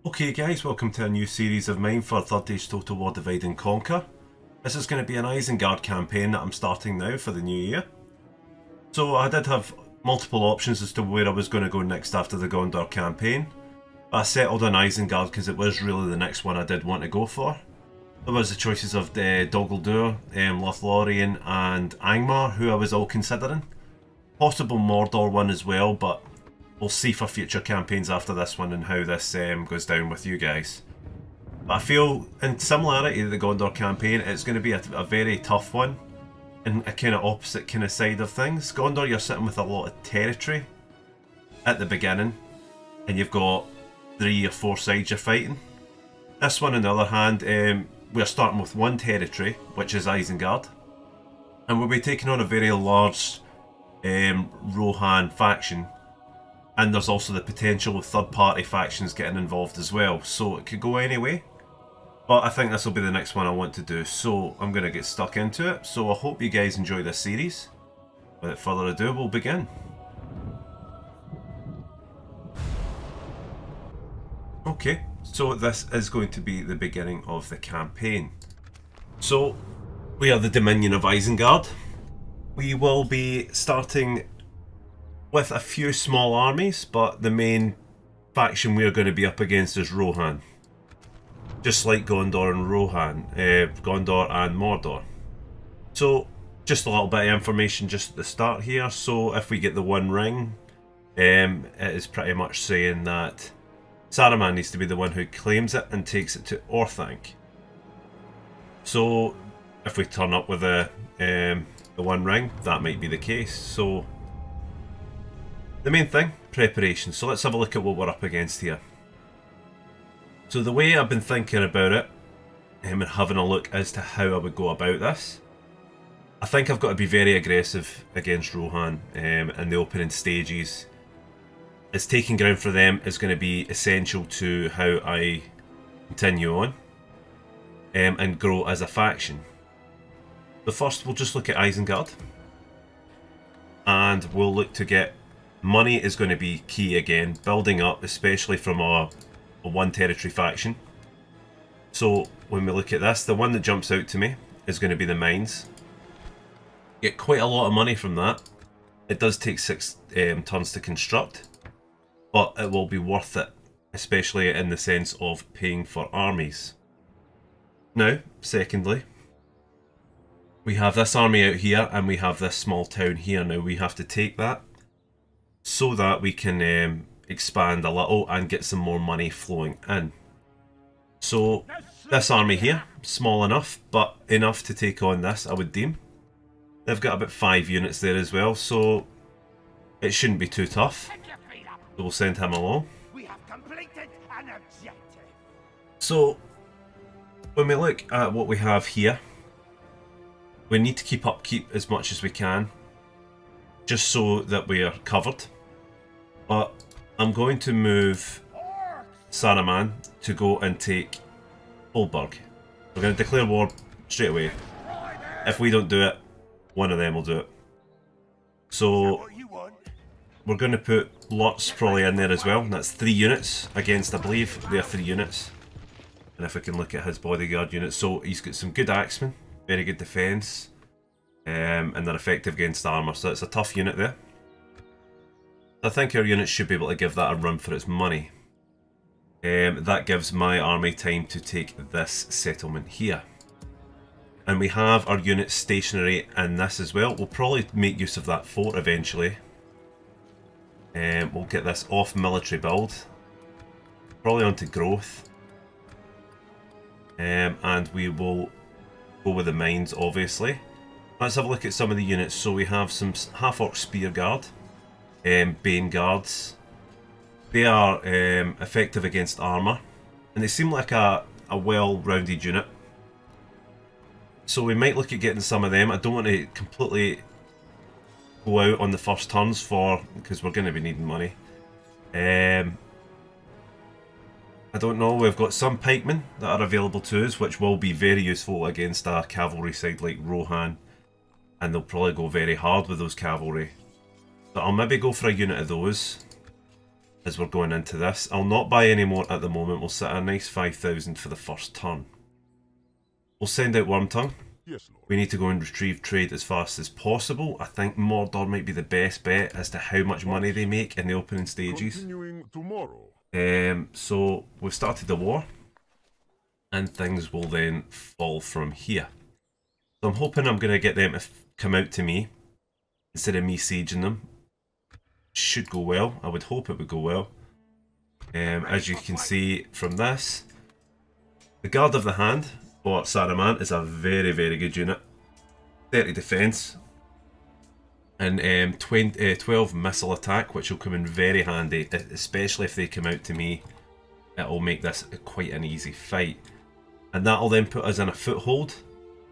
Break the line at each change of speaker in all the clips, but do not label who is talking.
Okay guys, welcome to a new series of mine for Third Age Total War Divide and Conquer. This is going to be an Isengard campaign that I'm starting now for the new year. So I did have multiple options as to where I was going to go next after the Gondor campaign. I settled on Isengard because it was really the next one I did want to go for. There was the choices of Dol Guldur, Lothlorien and Angmar, who I was all considering. Possible Mordor one as well, but we'll see for future campaigns after this one and how this goes down with you guys. But I feel, in similarity to the Gondor campaign, it's going to be a very tough one. In a kind of opposite kind of side of things. Gondor, you're sitting with a lot of territory at the beginning, and you've got 3 or 4 sides you're fighting. This one, on the other hand, we're starting with 1 territory, which is Isengard, and we'll be taking on a very large Rohan faction. And there's also the potential of third-party factions getting involved as well, so it could go anyway. But I think this will be the next one I want to do, so I'm going to get stuck into it. So I hope you guys enjoy this series. Without further ado, we'll begin. Okay, so this is going to be the beginning of the campaign. So, we are the Dominion of Isengard. We will be starting with a few small armies, but the main faction we're going to be up against is Rohan. Just like Gondor and Gondor and Mordor. So, just a little bit of information just at the start here. So, if we get the One Ring, it is pretty much saying that Saruman needs to be the one who claims it and takes it to Orthanc. So, if we turn up with the One Ring, that might be the case. So, the main thing, preparation. So let's have a look at what we're up against here. So the way I've been thinking about it, and having a look as to how I would go about this, I think I've got to be very aggressive against Rohan in the opening stages. As taking ground for them is going to be essential to how I continue on and grow as a faction. So first we'll just look at Isengard, and we'll look to get money is going to be key again, building up, especially from a 1 territory faction. So when we look at this, the one that jumps out to me is going to be the mines. Get quite a lot of money from that. It does take 6 turns to construct, but it will be worth it, especially in the sense of paying for armies. Now, secondly, we have this army out here and we have this small town here. Now we have to take that so that we can expand a little and get some more money flowing in. So this army here, small enough, but enough to take on this, I would deem. They've got about 5 units there as well, so it shouldn't be too tough. So we'll send him along. So when we look at what we have here, we need to keep upkeep as much as we can, just so that we are covered. But I'm going to move Saruman to go and take Holberg. We're going to declare war straight away. If we don't do it, one of them will do it. So we're going to put Lutz probably in there as well. And that's 3 units against, I believe, they are 3 units. And if we can look at his bodyguard units, so he's got some good axemen, very good defence. And they're effective against armour, so it's a tough unit there. I think our units should be able to give that a run for its money. That gives my army time to take this settlement here. And we have our units stationary in this as well. We'll probably make use of that fort eventually. We'll get this off military build. Probably onto growth. And we will go with the mines, obviously. Let's have a look at some of the units. So we have some half-orc spear guard, Bane guards. They are effective against armour, and they seem like a well-rounded unit. So we might look at getting some of them. I don't want to completely go out on the first turns because we're going to be needing money. I don't know, we've got some pikemen that are available to us, which will be very useful against a cavalry side like Rohan. And they'll probably go very hard with those cavalry. So I'll maybe go for a unit of those. as we're going into this. I'll not buy any more at the moment. We'll set a nice 5,000 for the first turn. We'll send out Wormtongue.
Yes, Lord.
We need to go and retrieve trade as fast as possible. I think Mordor might be the best bet as to how much money they make in the opening stages.
Continuing tomorrow.
So we've started the war, and things will then fall from here. So I'm hoping I'm going to get them to come out to me instead of me sieging them. Should go well. I would hope it would go well. As you can see from this, the Guard of the Hand, or Saruman, is a very, very good unit. 30 defense and 12 missile attack, which will come in very handy, especially if they come out to me. It'll make this quite an easy fight, and that'll then put us in a foothold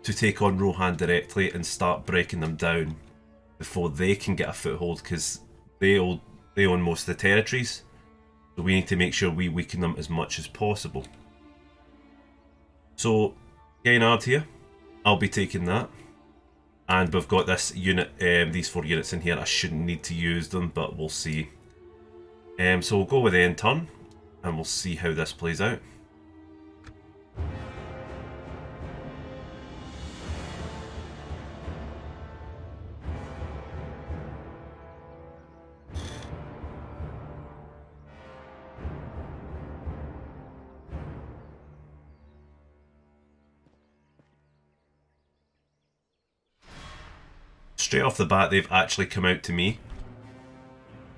to take on Rohan directly and start breaking them down before they can get a foothold, because they own most of the territories. So we need to make sure we weaken them as much as possible. So Gainard here, I'll be taking that. And we've got this unit, these 4 units in here. I shouldn't need to use them, but we'll see. So we'll go with the end turn, and we'll see how this plays out. Straight off the bat, they've actually come out to me.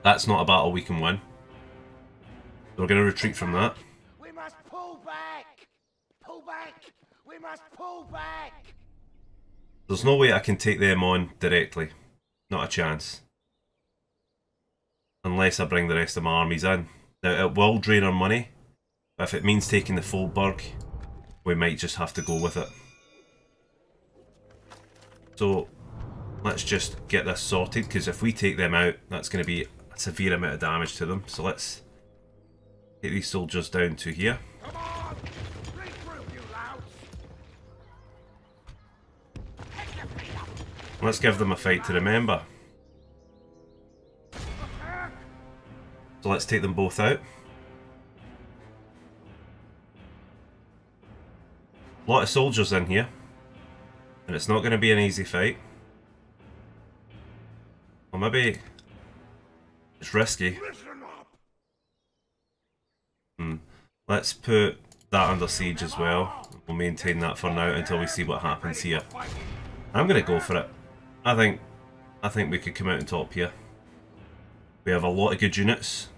That's not a battle we can win. So we're going to retreat from that.
We must pull back! Pull back! We must pull back!
There's no way I can take them on directly. Not a chance. Unless I bring the rest of my armies in. Now, it will drain our money, but if it means taking the full burg, we might just have to go with it. So let's just get this sorted, because if we take them out, that's going to be a severe amount of damage to them. So let's take these soldiers down to here.
Come on! Regroup, you louts! Take your feet up!
Let's give them a fight to remember. So let's take them both out. A lot of soldiers in here, and it's not going to be an easy fight. Or maybe it's risky. Let's put that under siege as well. We'll maintain that for now until we see what happens here. I'm going to go for it. I think we could come out on top here. We have a lot of good units.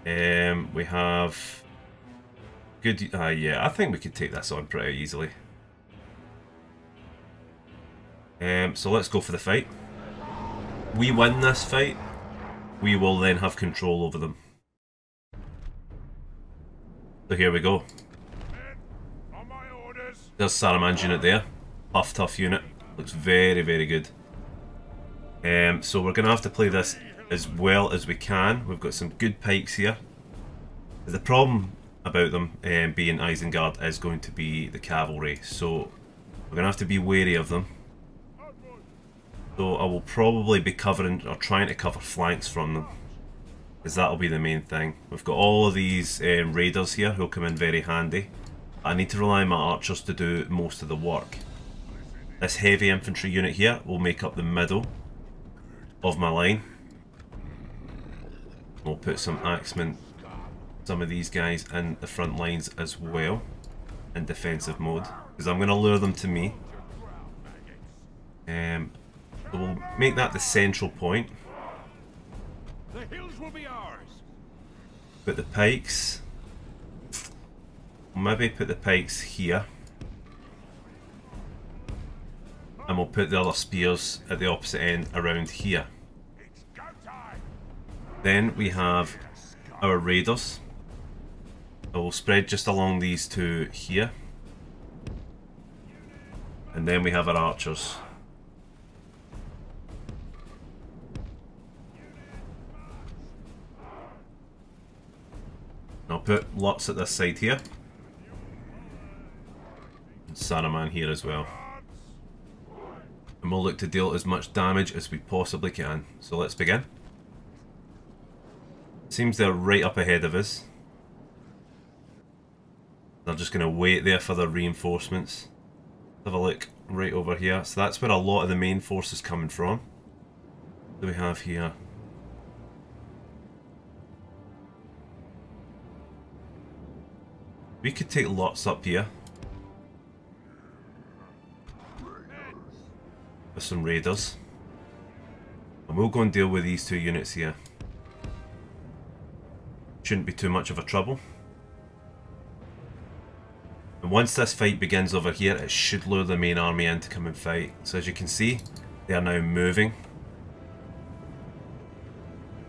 We have good. Yeah, I think we could take this on pretty easily. So let's go for the fight. We win this fight, we will then have control over them. So here we go. There's Saruman's unit there. Tough unit. Looks very, very good. So we're going to have to play this as well as we can. We've got some good pikes here. The problem about them being Isengard is going to be the cavalry. So we're going to have to be wary of them. So I will probably be covering, or trying to cover, flanks from them, because that'll be the main thing. We've got all of these raiders here who'll come in very handy. I need to rely on my archers to do most of the work. This heavy infantry unit here will make up the middle of my line. We'll put some axemen, some of these guys in the front lines as well, in defensive mode, because I'm going to lure them to me. So we'll make that the central point.
The hills will be ours.
Put the pikes. Maybe put the pikes here. And we'll put the other spears at the opposite end around here. Then we have our raiders. So we'll spread just along these two here. And then we have our archers. I'll put lots at this side here. And Saruman here as well. And we'll look to deal as much damage as we possibly can. So let's begin. Seems they're right up ahead of us. They're just going to wait there for their reinforcements. Have a look right over here. So that's where a lot of the main force is coming from. What do we have here? We could take lots up here. With some raiders. And we'll go and deal with these two units here. Shouldn't be too much of a trouble. And once this fight begins over here, it should lure the main army in to come and fight. So as you can see, they are now moving.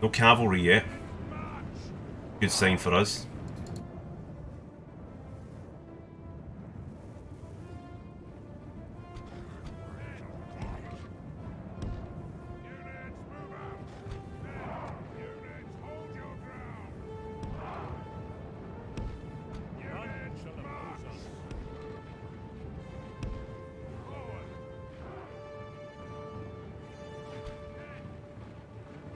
No cavalry yet. Good sign for us.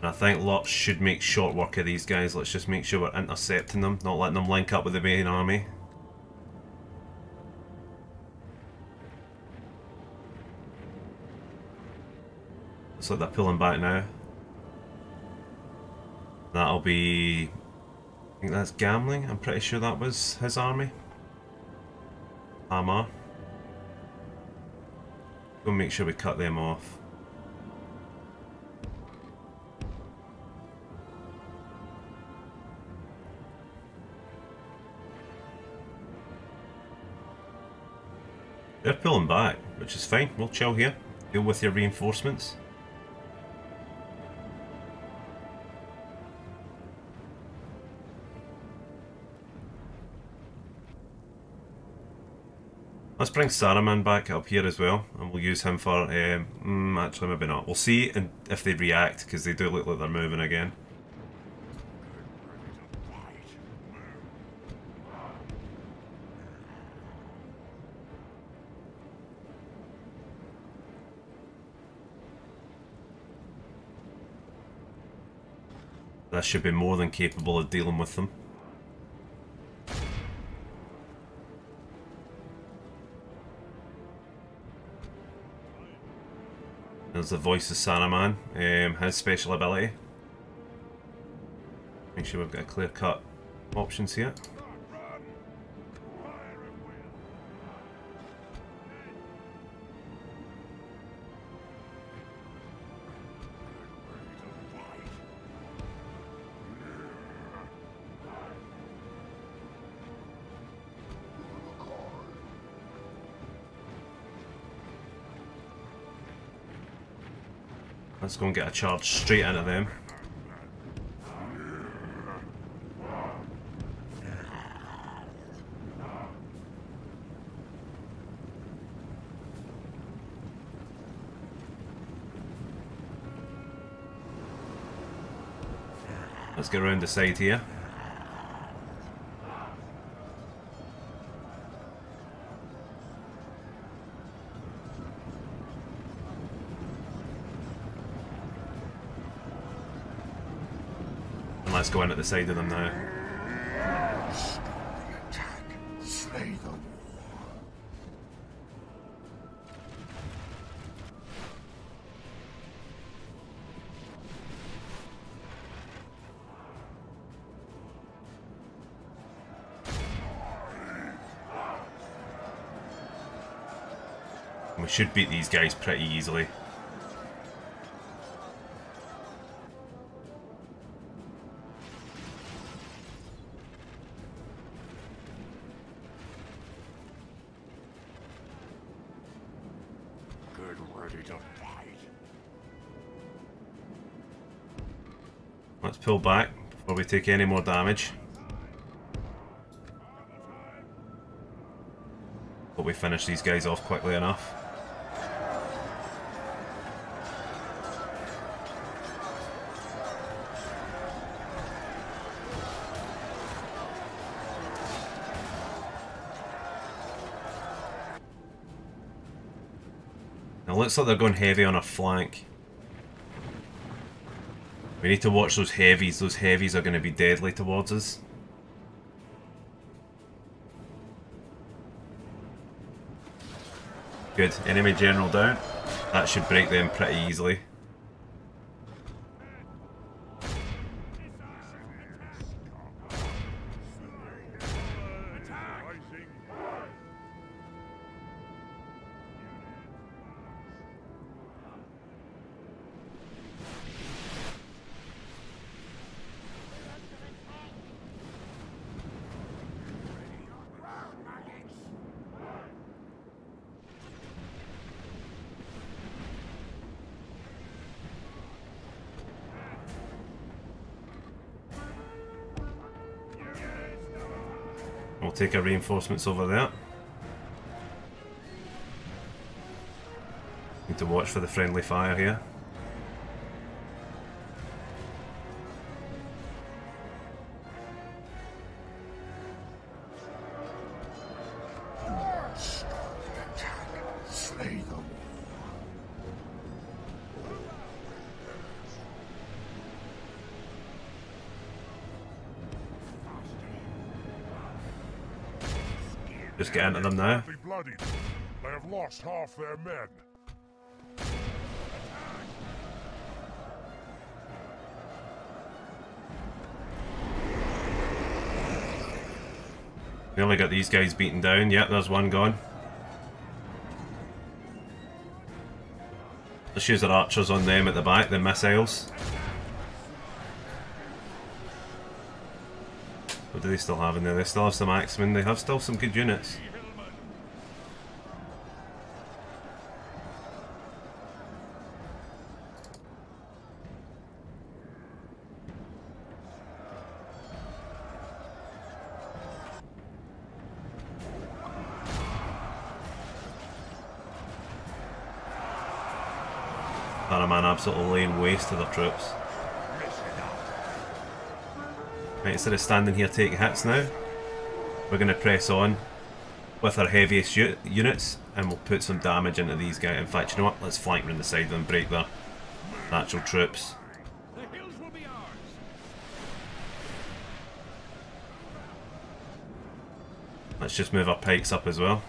I think Lutz should make short work of these guys. Let's just make sure we're intercepting them, not letting them link up with the main army. Looks like they're pulling back now. That'll be... I think that's Gamling. I'm pretty sure that was his army. Hamar. Go make sure we cut them off. They're pulling back, which is fine. We'll chill here. Deal with your reinforcements. Let's bring Saruman back up here as well, and we'll use him for... actually, maybe not. We'll see if they react, because they do look like they're moving again. That should be more than capable of dealing with them. There's the voice of Saruman, his special ability. Make sure we've got clear-cut options here. Let's go and get a charge straight into them. Let's get around the side here. Let's go in at the side of them now.
Stop the attack. Slay the war.
We should beat these guys pretty easily. Let's pull back before we take any more damage. But we finish these guys off quickly enough. Now it looks like they're going heavy on our flank. We need to watch those heavies. Those heavies are going to be deadly towards us. Good. Enemy general down. That should break them pretty easily. We'll take our reinforcements over there. Need to watch for the friendly fire here.
Slay them.
Just get into them now.
Be bloodied. They have lost half their men.
Nearly got these guys beaten down. Yep, there's one gone. Let's use our archers on them at the back, the missiles. What do they still have in there? They still have some axemen. They have still some good units. Saruman absolutely laying waste to their troops. Right, instead of standing here taking hits now, we're going to press on with our heaviest units and we'll put some damage into these guys. In fact, you know what? Let's flank around the side of them, break their natural troops.
The hills will be ours.
Let's just move our pikes up as well.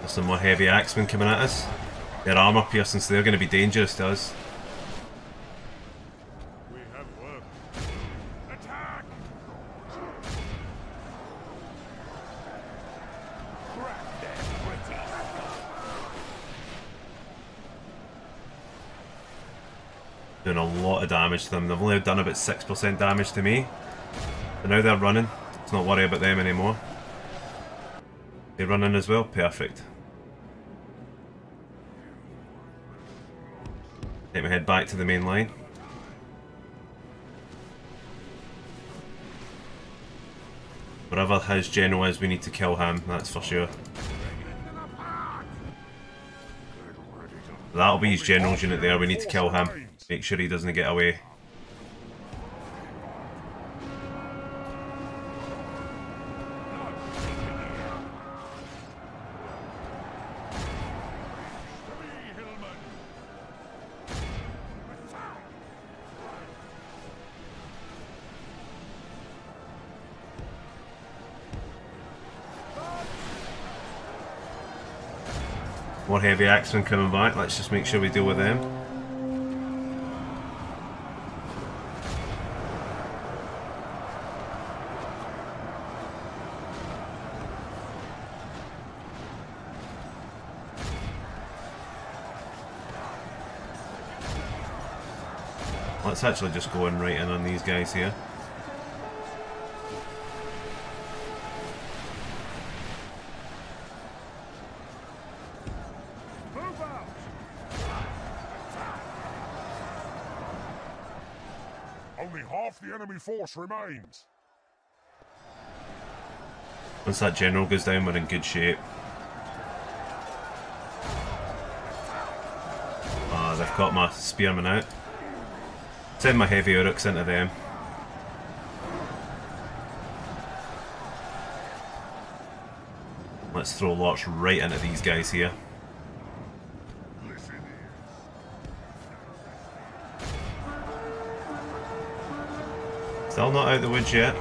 Some more heavy axemen coming at us. They're armour piercing, so they're going to be dangerous to us.
We have work. Attack!
Doing a lot of damage to them. They've only done about 6% damage to me. So now they're running. Let's not worry about them anymore. They run in as well? Perfect. Take my head back to the main line. Wherever his general is, we need to kill him, that's for sure. That'll be his general's unit there, we need to kill him. Make sure he doesn't get away. More heavy axemen coming back, let's just make sure we deal with them. Let's actually just go in right in on these guys here.
Only half the enemy force remains.
Once that general goes down, we're in good shape. Ah, they've got my spearmen out. Send my heavy Uruks into them. Let's throw lots right into these guys here. Still not out of the woods yet.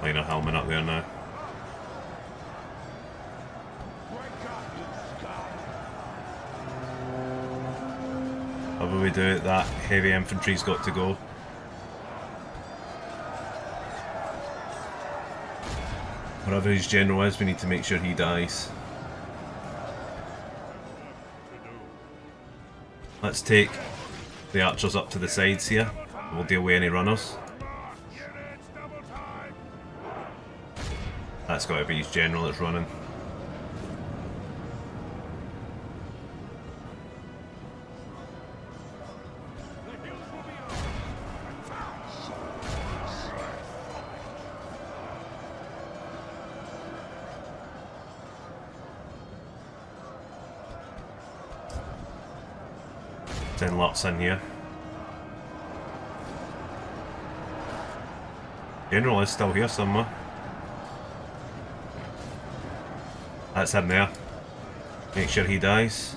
Minor helmet up there now. However we do it, that heavy infantry's got to go. Wherever his general is, we need to make sure he dies. Let's take the archers up to the sides here. We'll deal with any runners. That's got to be his general that's running. Ten lots in here. General is still here somewhere. That's him there. Make sure he dies.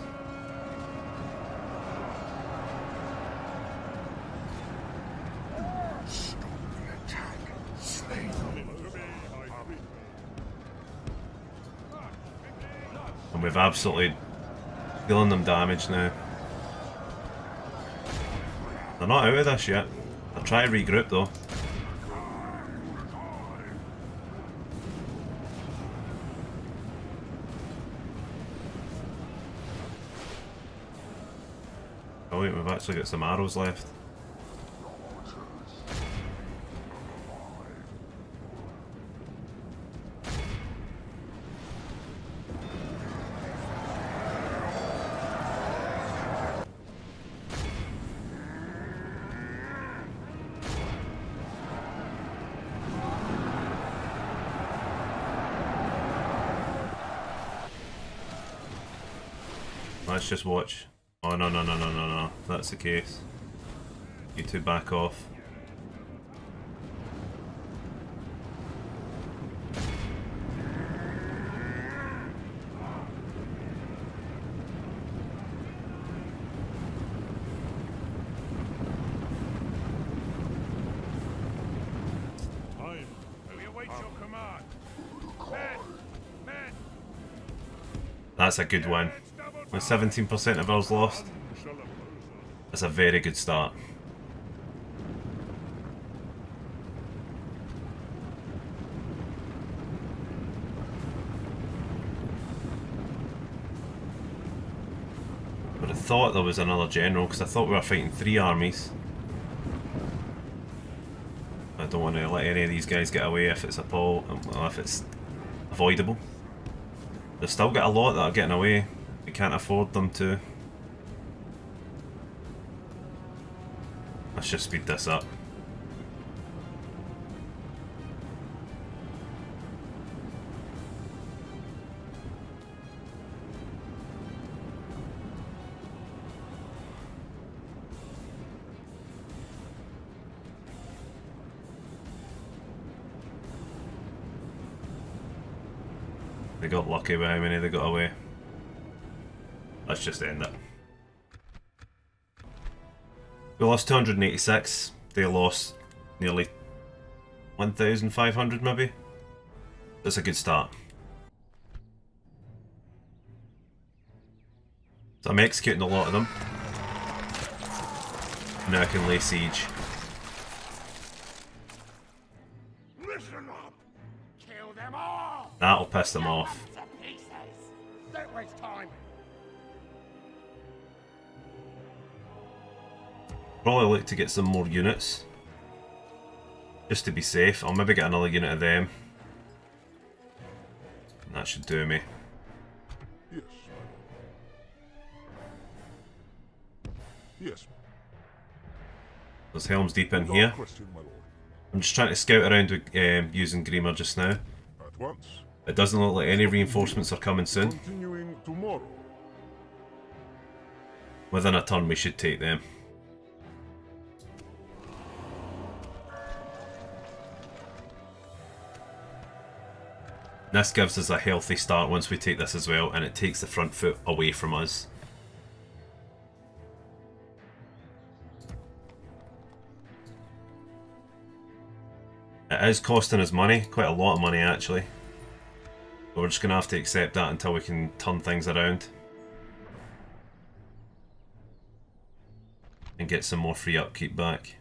And we've absolutely dealing them damage now. They're not out of this yet. I'll try to regroup though. Oh wait, we've actually got some arrows left. Let's just watch. Oh no no no no no no, if that's the case. You two back off.
Time. We await your command. Men!
That's a good one. With 17% of ours lost. That's a very good start. But I thought there was another general because I thought we were fighting 3 armies. I don't want to let any of these guys get away if it's if it's avoidable. They've still got a lot that are getting away. We can't afford them to. Let's just speed this up. They got lucky with how many they got away. Let's just end it. We lost 286. They lost nearly 1,500 maybe. That's a good start. So I'm executing a lot of them. Now I can lay siege.
Listen up! Kill them all!
That'll piss them off.
To pieces! Don't waste time!
Probably look to get some more units. Just to be safe. I'll maybe get another unit of them. That should do me.
Yes. Yes.
There's Helm's Deep in here.
Question, my lord.
I'm just trying to scout around with using Grima just now.
At once.
It doesn't look like any reinforcements are coming soon.
Continuing tomorrow.
Within a turn we should take them. This gives us a healthy start once we take this as well, and it takes the front foot away from us. It is costing us money, quite a lot of money actually. But we're just going to have to accept that until we can turn things around. And get some more free upkeep back.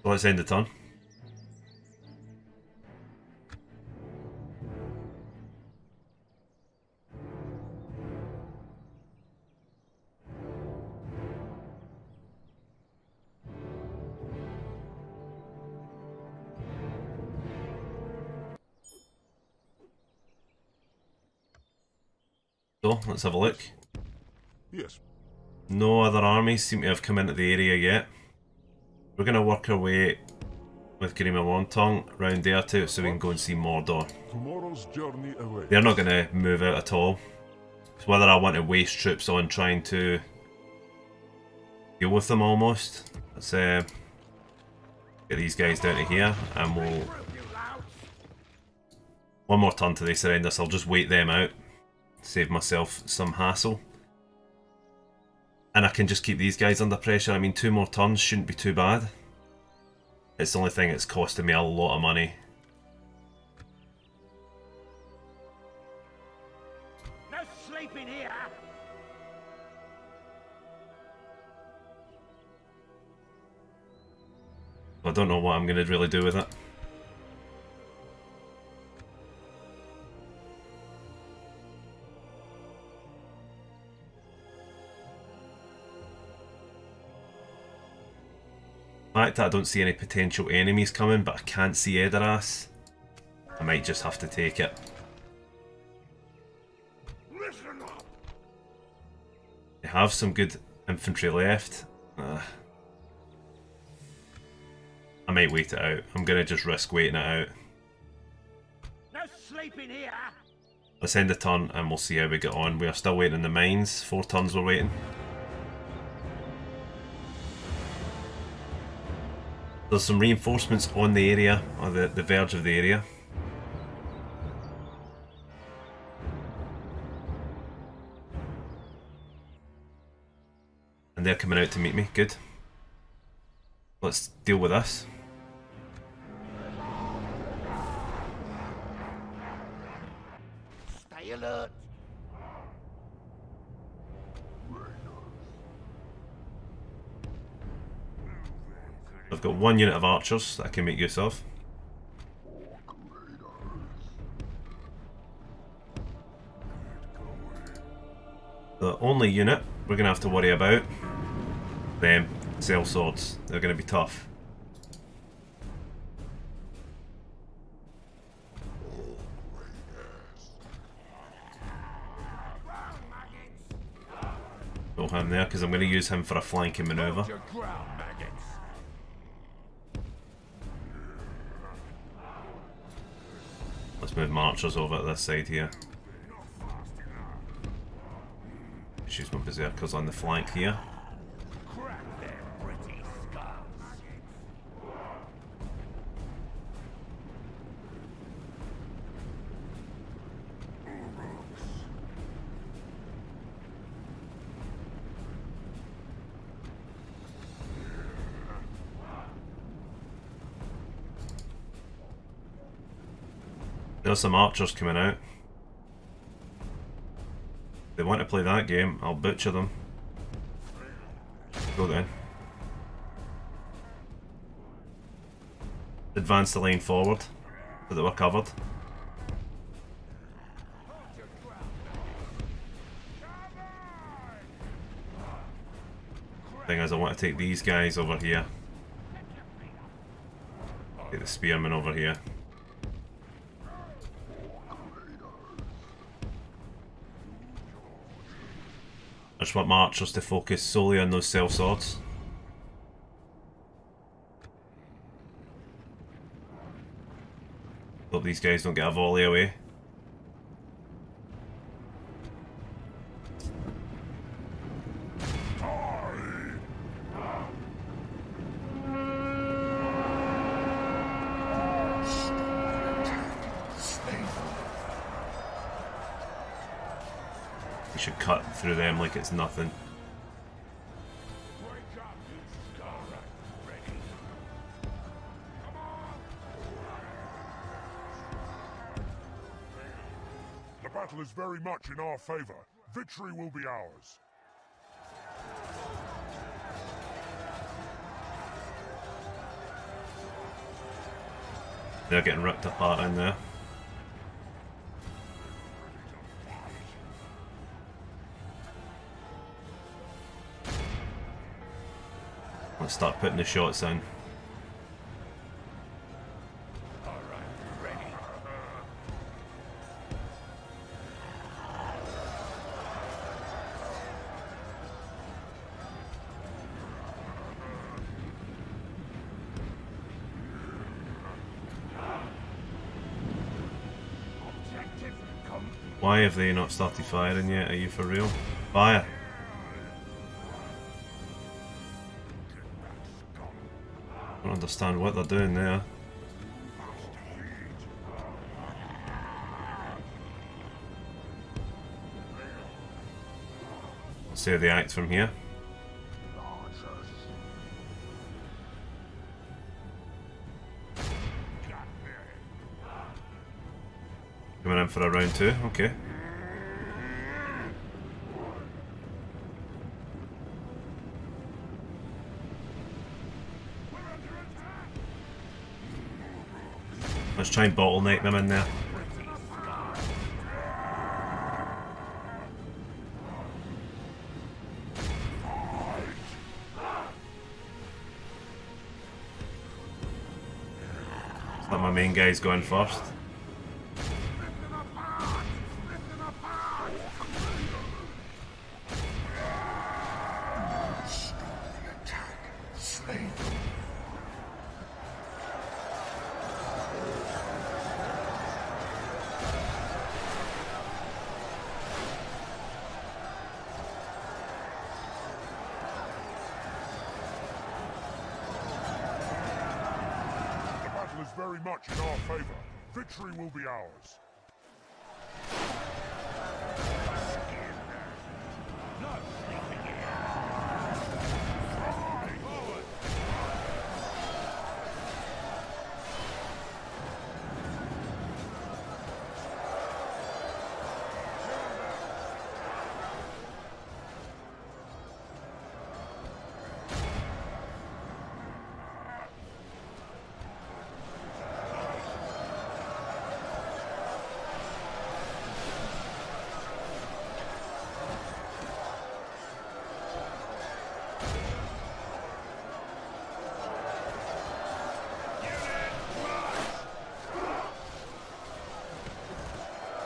So let's end the turn. So, let's have a look.
Yes.
No other armies seem to have come into the area yet. We're going to work our way with Grima Wormtongue round there too, so we can go and see Mordor.
Tomorrow's journey away.
They're not going to move out at all. So whether I want to waste troops on trying to deal with them almost. Let's get these guys down to here, and we'll... One more turn till they surrender, so I'll just wait them out. Save myself some hassle. And I can just keep these guys under pressure. I mean, 2 more turns shouldn't be too bad. It's the only thing that's costing me a lot of money.
No sleeping here.
I don't know what I'm going to really do with it. The fact that I don't see any potential enemies coming, but I can't see Edoras, I might just have to take it.
Listen up.
They have some good infantry left. I might wait it out. I'm going to just risk waiting it out.
No sleeping here.
Let's end the turn and we'll see how we get on. We are still waiting in the mines. 4 turns we're waiting. There's some reinforcements on the area, or the verge of the area. And they're coming out to meet me. Good. Let's deal with this.
Stay alert.
I've got 1 unit of archers that I can make use of. The only unit we're going to have to worry about, them, cell swords. They're going to be tough. Go him there, because I'm going to use him for a flanking manoeuvre. Let's move marchers over to this side here. Just use my berserkers on the flank here. There's some archers coming out. If they want to play that game, I'll butcher them. Go then. Advance the line forward, so that we're covered. Thing is, I want to take these guys over here. Take the spearmen over here. I just want my archers to focus solely on those cell swords. Hope these guys don't get a volley away. should cut through them like it's nothing.
The battle is very much in our favor. Victory will be ours.
They're getting ripped apart in there. Let's start putting the shots in. Why have they not started firing yet? Are you for real? Fire! I don't understand what they're doing there. Let's see how they act from here. Coming in for a round two, okay. Let's try and bottleneck them in there. Is that my main guy's going first?
Very much in our favor. Victory will be ours.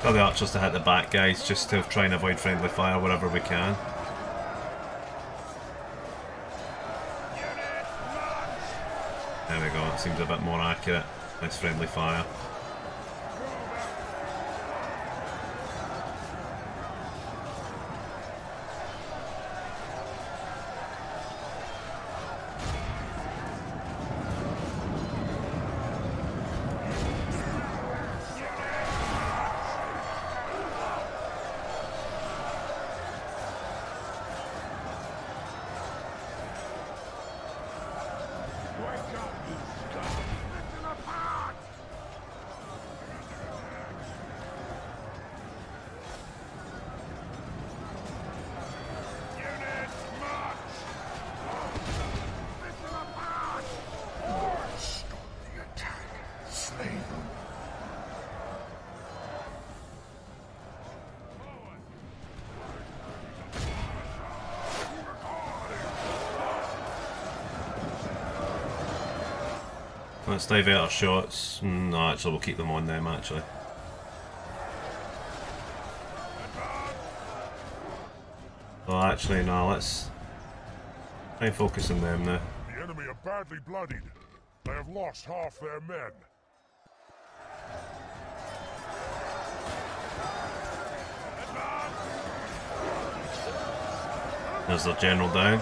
Tell the archers to hit the back guys, just to try and avoid friendly fire wherever we can. There we go, it seems a bit more accurate. Nice friendly fire. Let's divert our shots. No, actually we'll keep them on them actually. Oh, actually no, let's try and focus on them now.
The enemy are badly bloodied. They have lost half their men.
There's the general down.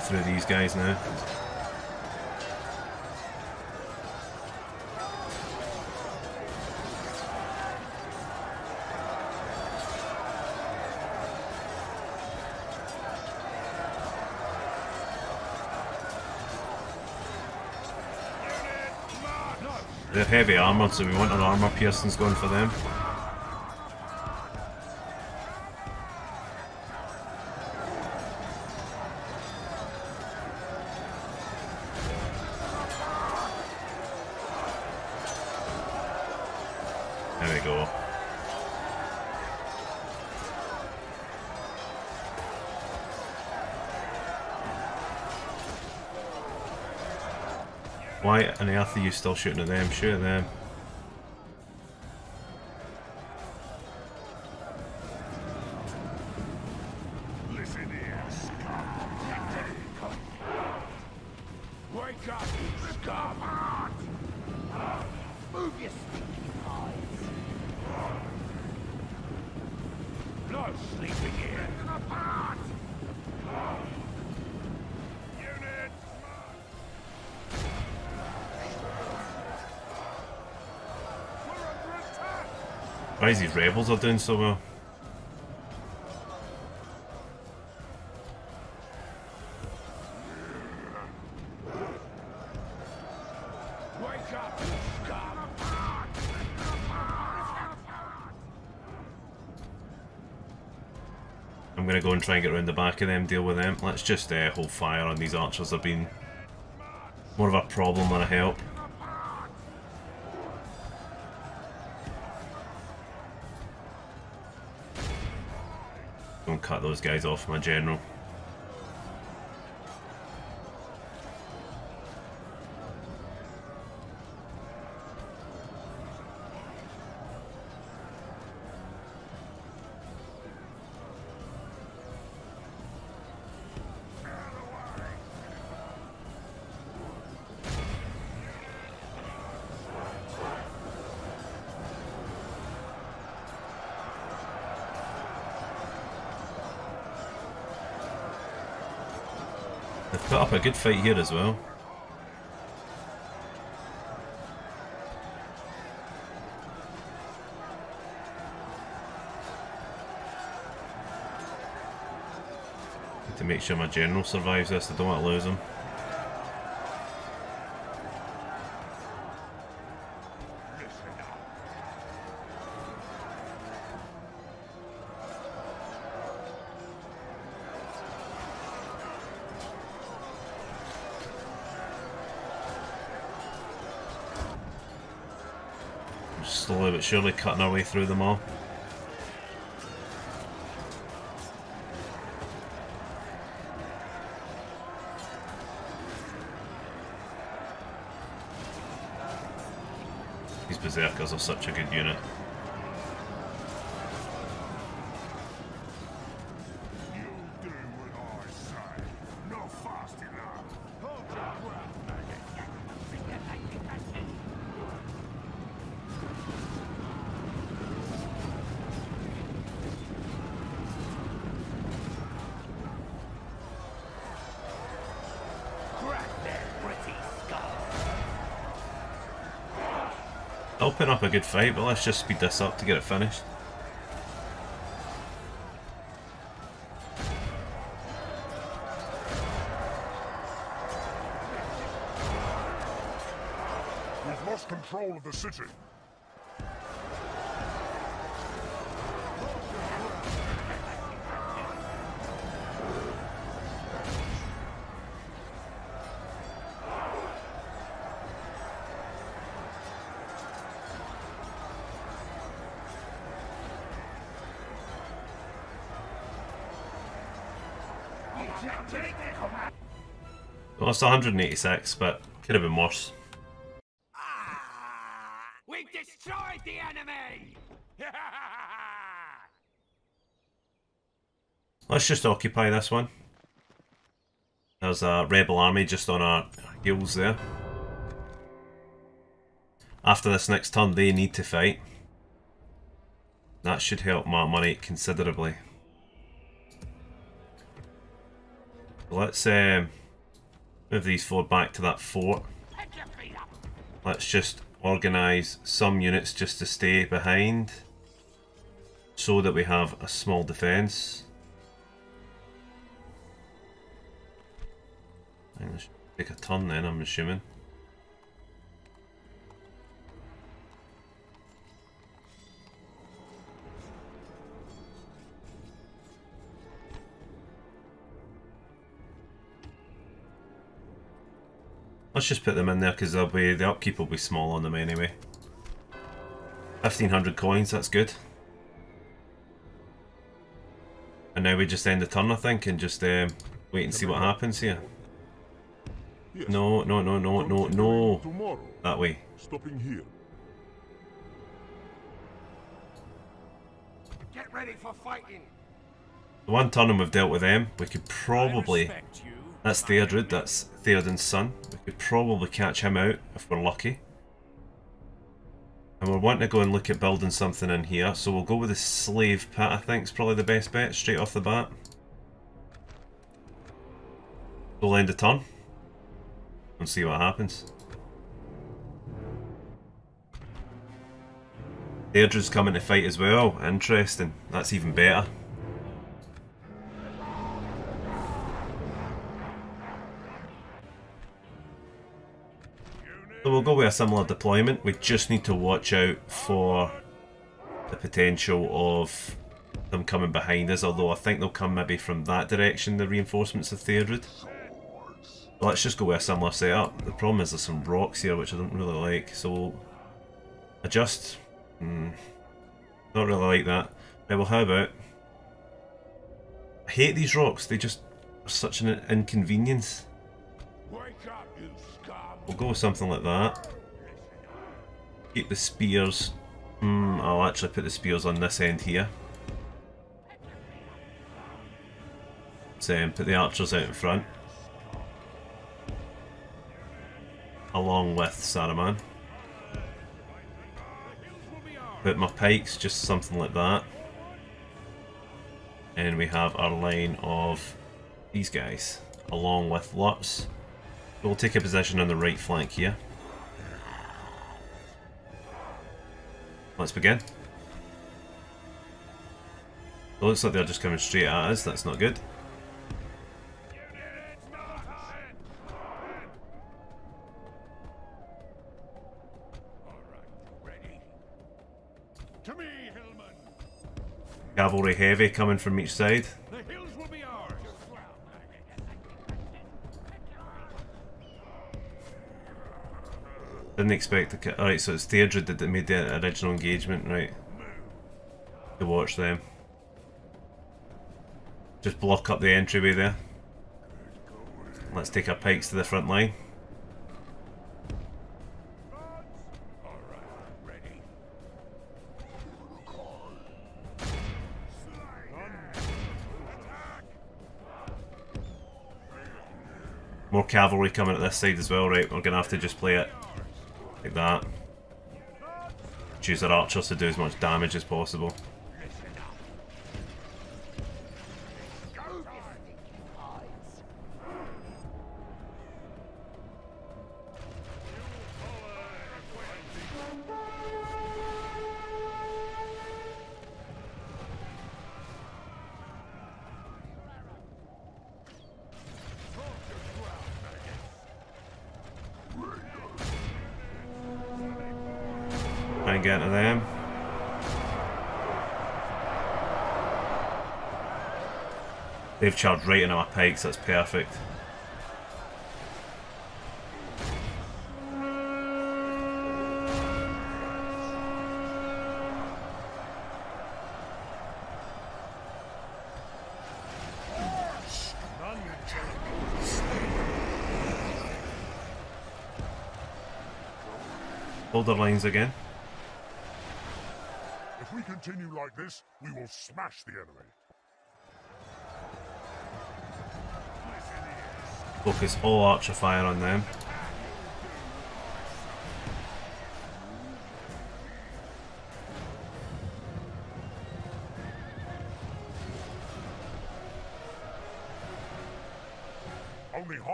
cut through these guys now. They're heavy armoured, so we want our armour piercings going for them. There we go. Why on earth are you still shooting at them? Shoot at them.
Listen here, scum. Wake up, scum!
Move your stinking eyes.
No sleeping here. Apart! Unit!
Why is these rebels are doing so well?
Wake up, scum!
I'm gonna go and try and get around the back of them, deal with them. Let's just hold fire on these archers. They've been more of a problem than a help. Don't cut those guys off, my general. They've put up a good fight here as well. Need to make sure my general survives this, I don't want to lose him. Slowly but surely cutting our way through them all. These berserkers are such a good unit.
You'll do what I say. Not fast enough. Hold your breath, maggot.
Crack their pretty skulls.
They'll put up a good fight, but let's just speed this up to get it finished.
We've lost control of the city.
Well, it's 186, but could have been worse.
We've destroyed the enemy!
Let's just occupy this one. There's a rebel army just on our heels there. After this next turn, they need to fight. That should help Mark Money considerably. Let's move these 4 back to that fort.
Pick your feet up.
Let's just organise some units just to stay behind so that we have a small defence. Let's take a turn then, I'm assuming. Let's just put them in there because the upkeep will be small on them anyway. 1500 coins, that's good. And now we just end the turn, I think, and just wait and see what happens here.
Yes.
No.
Tomorrow.
That way.
Stopping here.
Get ready for fighting.
The one turn we've dealt with them, we could probably... That's Theodred, that's Theoden's son. We could probably catch him out if we're lucky. And we're wanting to go and look at building something in here, so we'll go with the slave pit, I think is probably the best bet, straight off the bat. We'll end the turn and see what happens. Theodred's coming to fight as well, interesting, that's even better. So we'll go with a similar deployment. We just need to watch out for the potential of them coming behind us, although I think they'll come maybe from that direction, the reinforcements of Theodred. But let's just go with a similar setup. The problem is there's some rocks here which I don't really like, so we'll adjust. Not really like that. Right, well, how about... I hate these rocks, they just are such an inconvenience.
Wake up, you scum.
We'll go with something like that. Keep the spears. I'll actually put the spears on this end here. Put the archers out in front. Along with Saruman. Put my pikes, just something like that. And we have our line of these guys, along with Lutz. We'll take a position on the right flank here. Let's begin. It looks like they're just coming straight at us, that's not good.
To me, Hillman.
Cavalry heavy coming from each side.
The hills will be ours.
Didn't expect to... Alright, so it's Theodred that made the original engagement, right? To watch them. Just block up the entryway there. Let's take our pikes to the front line. More cavalry coming at this side as well, right? We're going to have to just play it like that. Choose our archers to do as much damage as possible. Try and get into them. They've charged right into my pikes, that's perfect. Hold our lines again.
If we continue like this, we will smash the enemy.
Focus all archer fire on them.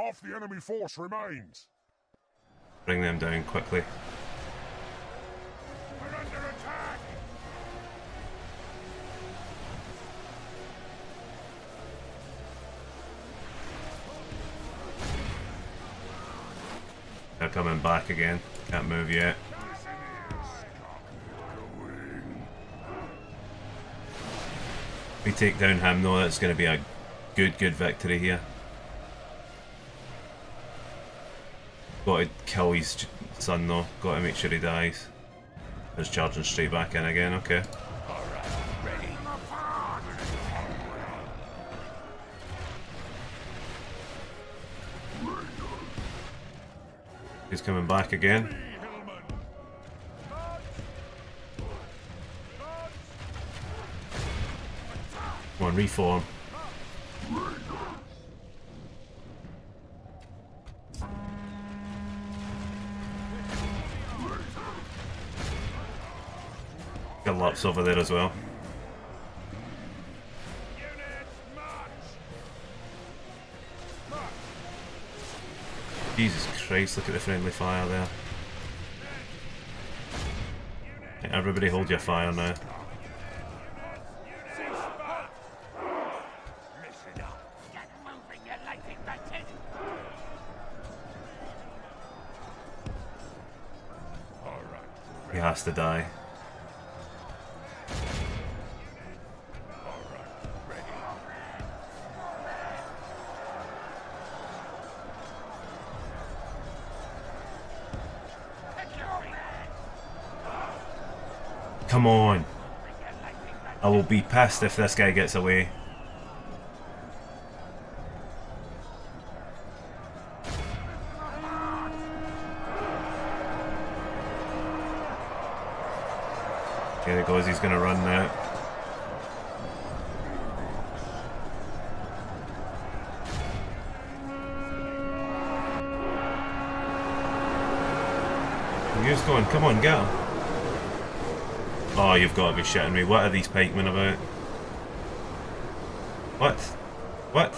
Half the enemy force remains.
Bring them down quickly.
We're under attack.
They're coming back again. Can't move yet. If we take down him though, that's going to be a good victory here. Got to kill his son though. Got to make sure he dies. Just charging straight back in again. Okay. He's coming back again. Come on, reform. Got lots over there as well. Jesus Christ, look at the friendly fire there. Everybody hold your fire now. He has to die. Come on. I will be pissed if this guy gets away. Here it goes, he's going to run now. He's going, come on, get him. Oh, you've got to be shitting me. What are these pikemen about? What? What?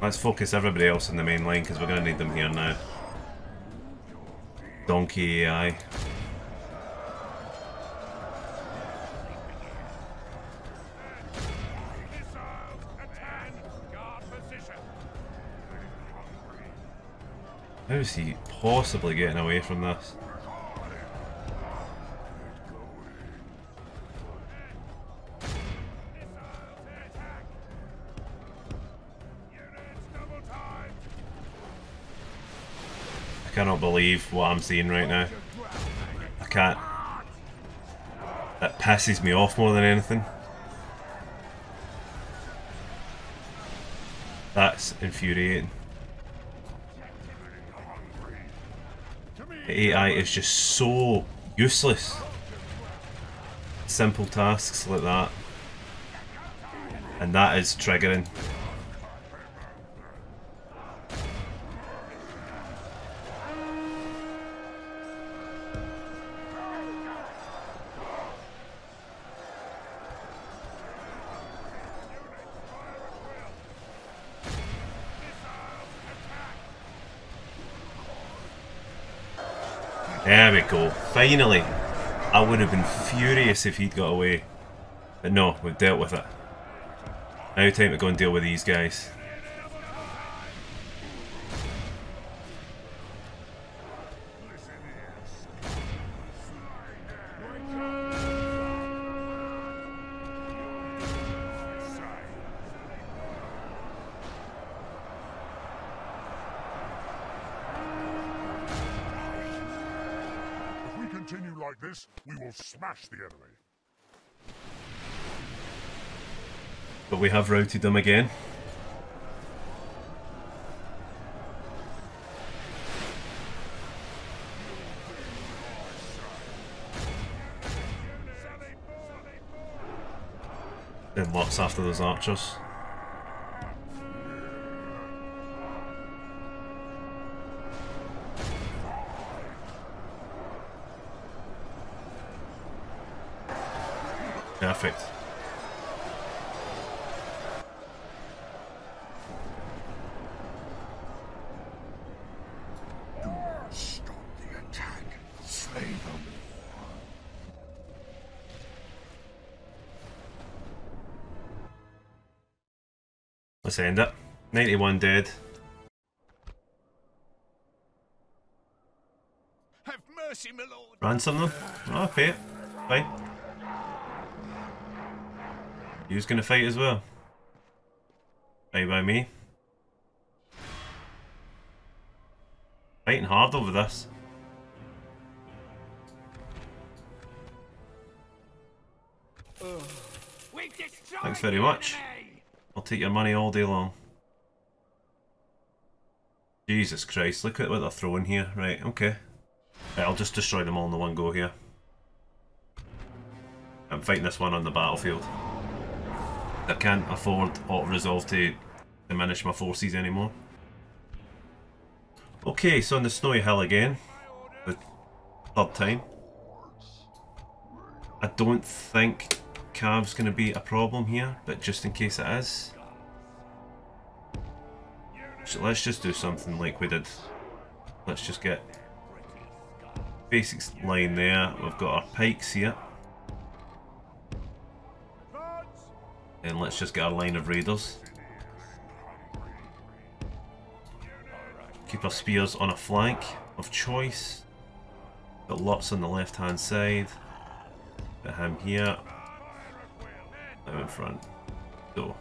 Let's focus everybody else in the main line because we're going to need them here now. Donkey AI. How is he possibly getting away from this? I cannot believe what I'm seeing right now. I can't. That pisses me off more than anything. That's infuriating. The AI is just so useless. Simple tasks like that. And that is triggering. There we go. Finally. I would have been furious if he'd got away. But no, we've dealt with it. Now time to go and deal with these guys.
Continue like this, we will smash the enemy.
But we have routed them again. Then lots after those archers. Perfect.
Do not stop the attack. Slay them.
Let's end it. 91 dead.
Have mercy, my lord.
Ransom them? Oh, pay it. Fine. Who's gonna fight as well? Right by me. Fighting hard over this. Thanks very much. I'll take your money all day long. Jesus Christ, look at what they're throwing here. Right, okay. Right, I'll just destroy them all in the one go here. I'm fighting this one on the battlefield. I can't afford auto-resolve to diminish my forces anymore. Okay, so on the snowy hill again. The third time. I don't think Cav's going to be a problem here, but just in case it is. So let's just do something like we did. Let's just get basic line there. We've got our pikes here. And let's just get our line of raiders. Keep our spears on a flank of choice. Got lots on the left hand side. Got him here. Now in front. So.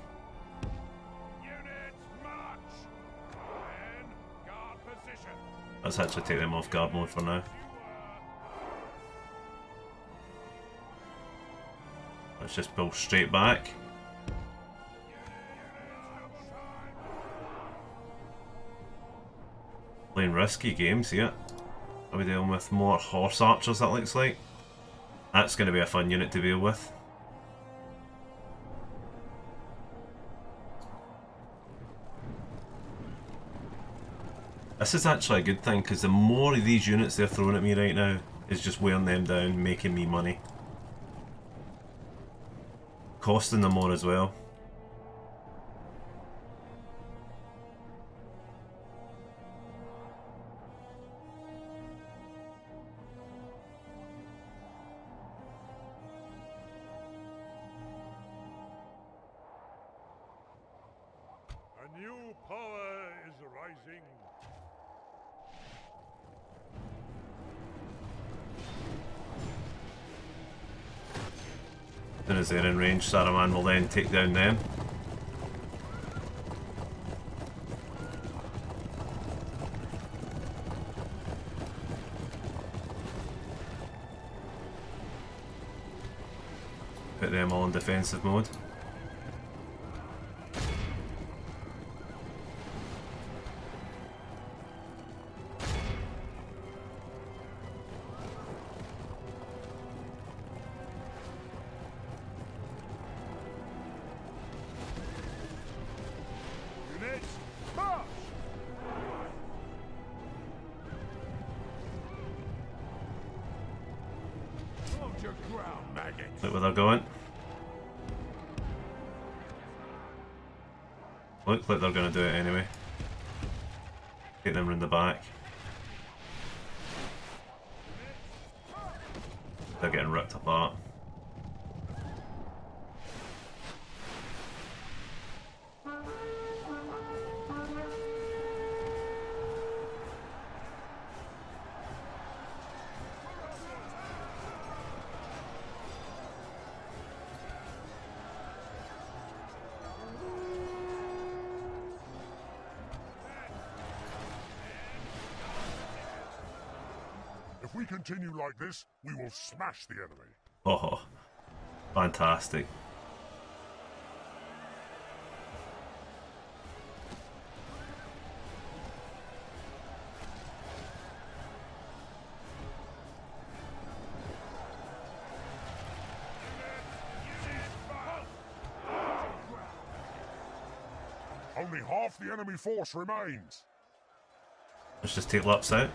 Let's actually take them off guard mode for now. Let's just build straight back. Playing risky games here. Are we dealing with more horse archers, that looks like? That's going to be a fun unit to deal with. This is actually a good thing, because the more of these units they're throwing at me right now is just wearing them down, making me money. Costing them more as well.
A new power is rising.
As soon as they're in range, Saruman will then take down them. Put them all in defensive mode. Look where they're going. Looks like they're going to do it anyway. Take them round the back. They're getting ripped apart.
If we continue like this, we will smash the enemy.
Oh, fantastic.
Only half the enemy force remains.
Let's just take laps out.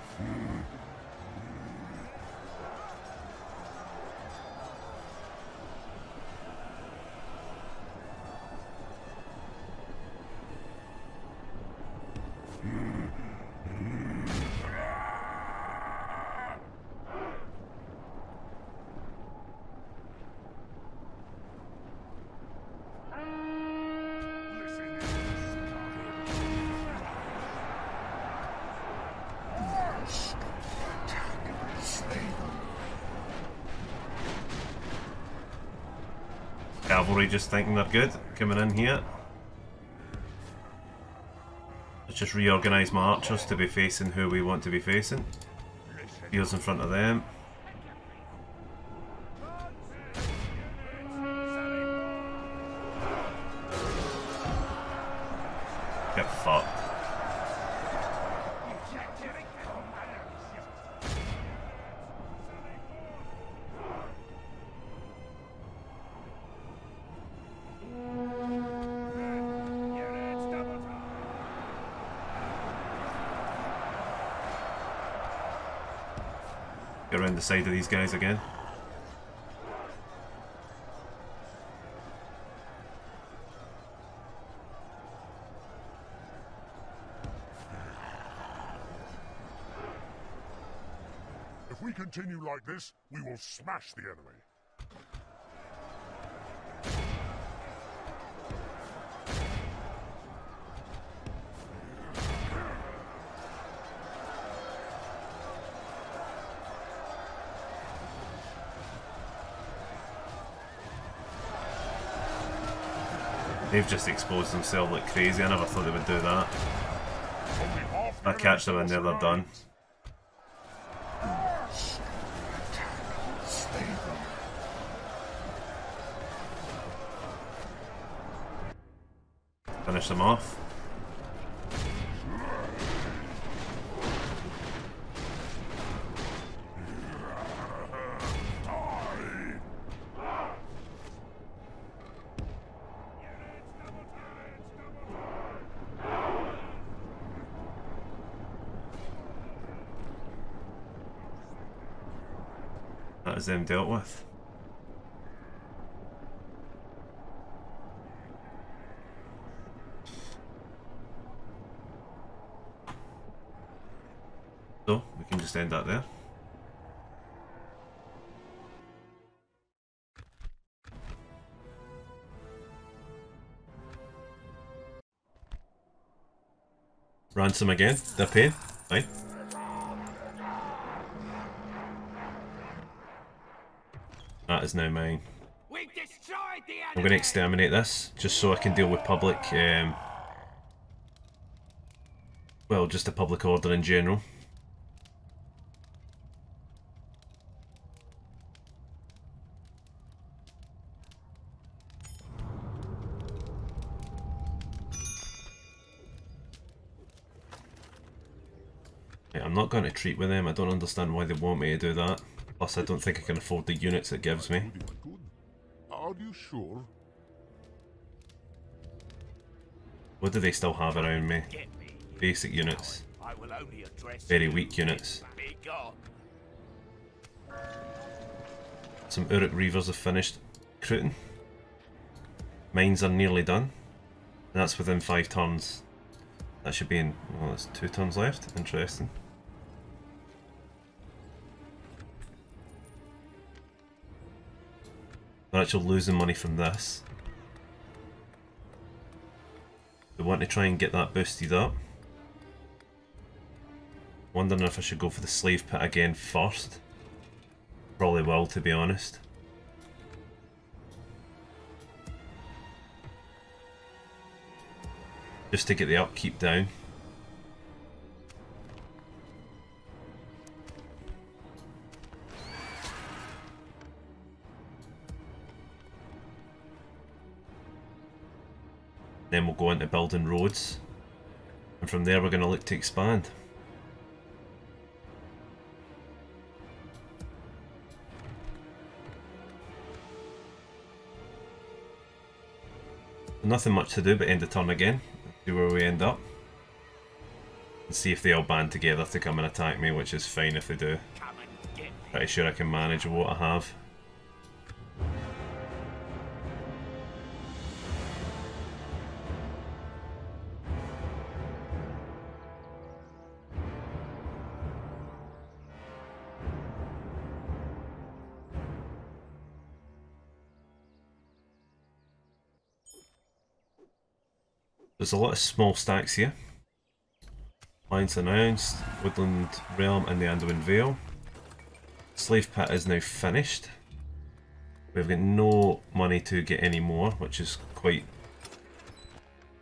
Cavalry just thinking they're good, coming in here. Let's just reorganise my archers to be facing who we want to be facing. Spears in front of them. Get fucked. Get around the side of these guys again.
If we continue like this, we will smash the enemy.
They've just exposed themselves like crazy. I never thought they would do that. If I catch them in there, they're done. Finish them off. That is them dealt with. So, we can just end that there. Ransom again, they're paying, fine. That is now mine. I'm going to exterminate this, just so I can deal with public, well, just the public order in general. Yeah, I'm not going to treat with them, I don't understand why they want me to do that. Plus, I don't think I can afford the units it gives me.
Are you sure?
What do they still have around me? Basic units. Very weak units. Some Uruk Reavers have finished recruiting. Mines are nearly done. And that's within 5 turns. That should be in... well, there's 2 turns left. Interesting. They're actually losing money from this. They want to try and get that boosted up. Wondering if I should go for the slave pit again first. Probably will, to be honest. Just to get the upkeep down. Then we'll go into building roads, and from there we're going to look to expand. Nothing much to do but end the turn again, see where we end up, and see if they all band together to come and attack me, which is fine if they do. Pretty sure I can manage what I have. There's a lot of small stacks here. Alliance announced, Woodland Realm and the Anduin Vale. Slave Pit is now finished. We've got no money to get any more, which is quite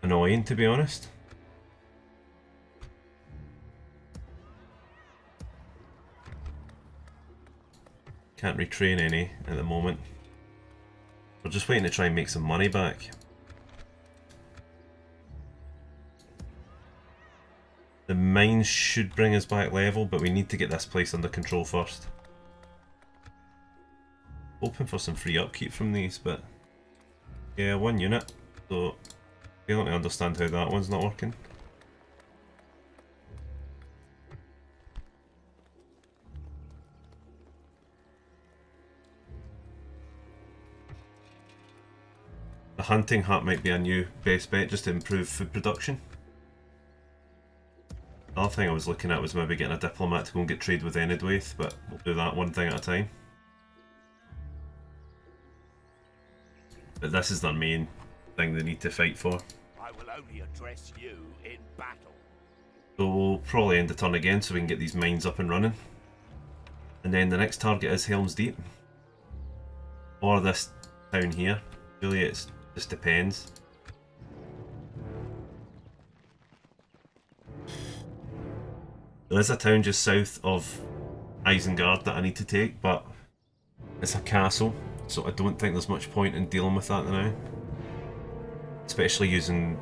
annoying, to be honest. Can't retrain any at the moment. We're just waiting to try and make some money back. The mines should bring us back level, but we need to get this place under control first. Hoping for some free upkeep from these, but yeah, 1 unit, so failing to understand how that one's not working. The hunting hut might be a new best bet just to improve food production. The other thing I was looking at was maybe getting a diplomat to go and get trade with Enidwaith, but we'll do that one thing at a time. But this is their main thing they need to fight for.
I will only address you in battle.
So we'll probably end the turn again so we can get these mines up and running. And then the next target is Helm's Deep. Or this town here. Really, it just depends. There is a town just south of Isengard that I need to take, but it's a castle, so I don't think there's much point in dealing with that now. Especially using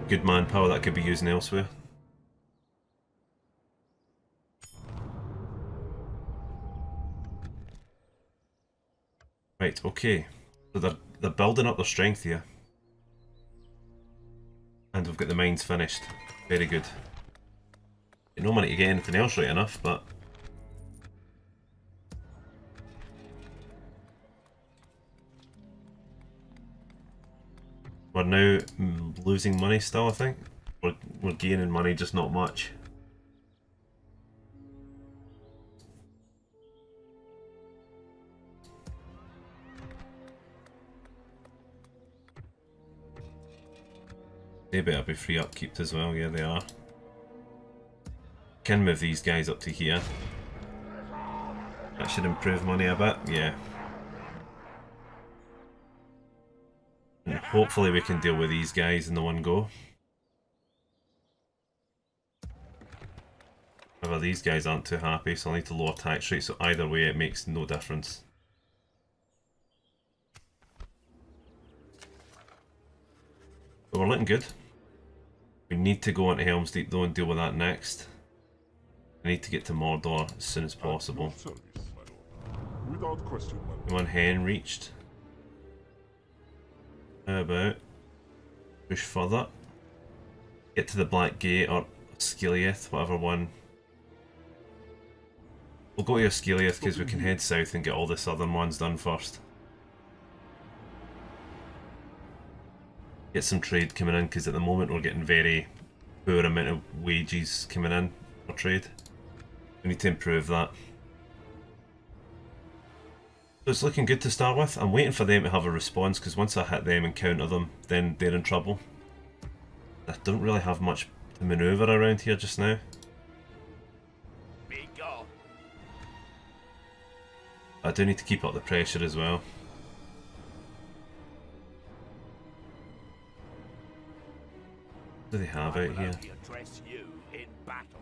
good manpower that I could be using elsewhere. Right, okay. So they're building up their strength here. And we've got the mines finished. Very good. No money to get anything else right enough, but we're now losing money still, I think. We're gaining money, just not much. They better be free upkeep as well, yeah they are. Can move these guys up to here. That should improve money a bit, yeah. And hopefully we can deal with these guys in the one go. However, these guys aren't too happy, so I'll need to lower tax rate, so either way it makes no difference. But we're looking good. We need to go into Helm's Deep though and deal with that next. I need to get to Mordor as soon as possible.
Without question,
One hen reached. How about push further? Get to the Black Gate or Skiliath, whatever one. We'll go to Skiliath because we can head south and get all the southern ones done first. Get some trade coming in because at the moment we're getting very poor amount of wages coming in for trade. We need to improve that. So it's looking good to start with. I'm waiting for them to have a response because once I hit them and counter them, then they're in trouble. I don't really have much to manoeuvre around here just now.
Be gone.
I do need to keep up the pressure as well. What do they have out here?
Only address you in battle.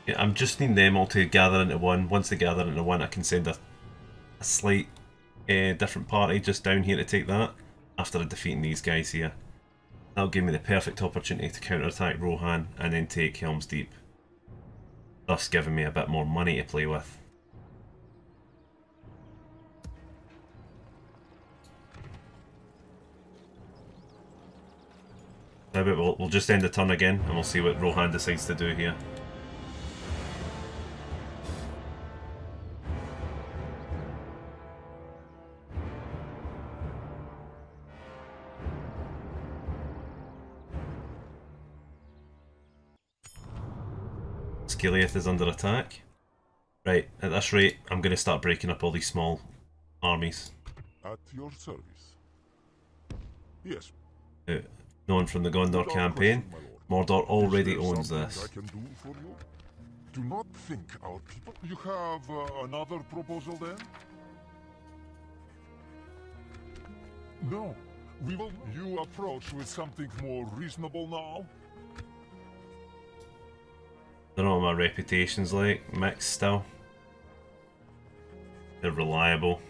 Yeah, I'm just needing them all to gather into one. Once they gather into one, I can send a slight different party just down here to take that after defeating these guys here. That'll give me the perfect opportunity to counterattack Rohan and then take Helm's Deep, thus giving me a bit more money to play with. How about we'll just end the turn again and we'll see what Rohan decides to do here. Gileath is under attack. Right, at this rate, I'm going to start breaking up all these small armies.
At your service. Yes.
Known from the Gondor
Without
campaign,
question, my lord.
Mordor already
Is there
owns
something
this.
I can do for you? Do not think our people. You have another proposal then? No. We will. You approach with something more reasonable now?
Don't know what my reputation's like. Mixed still. They're reliable.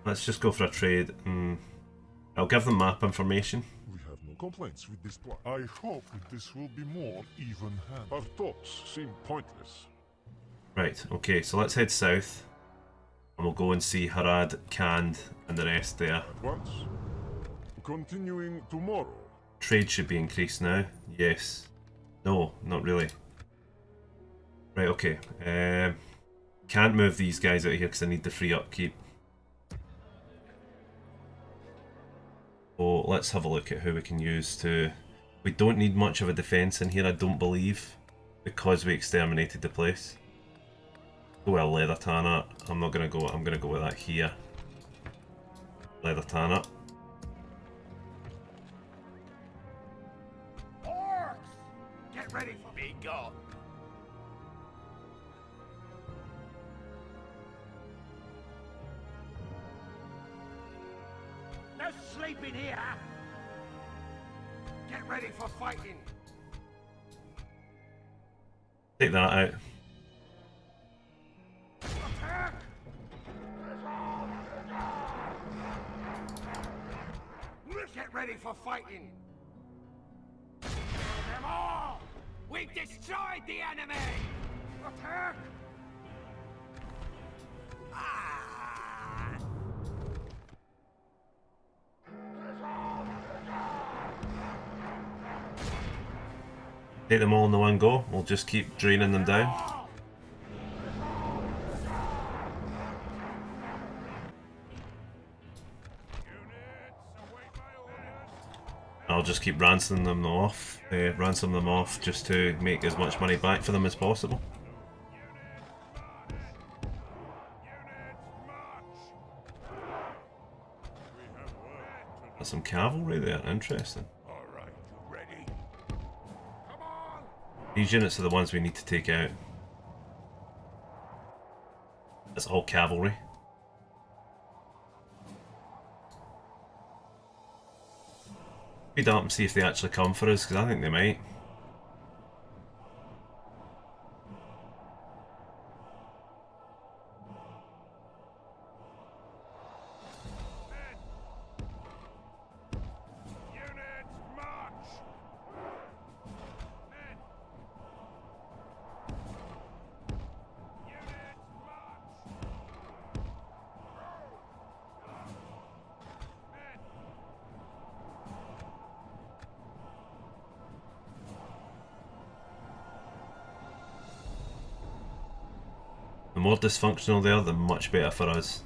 Let's just go for a trade and I'll give them map information.
We have no complaints with this plan. I hope that this will be more even-handed. Our talks seem pointless.
Right, okay, so let's head south. And we'll go and see Harad, Khand, and the rest there.
At once. Continuing tomorrow.
Trade should be increased now. Yes. No, not really. Right, okay. Can't move these guys out here because I need the free upkeep. So let's have a look at who we can use to... We don't need much of a defence in here, I don't believe, because we exterminated the place. Go with a Leather Tanner. I'm gonna go with that here. Leather Tanner.
Orcs! Get ready for me, go! No sleeping here! Get ready for fighting!
Take that out.
Attack! Get ready for fighting! Them all! We've destroyed the enemy! Attack! Ah!
Take them all in the one go. We'll just keep draining them down. I'll just keep ransoming them off, just to make as much money back for them as possible. There's some cavalry there, interesting.
Alright, ready?
Come on!
These units are the ones we need to take out. That's all cavalry. Speed up and see if they actually come for us, because I think they might. The more dysfunctional they are, the much better for us.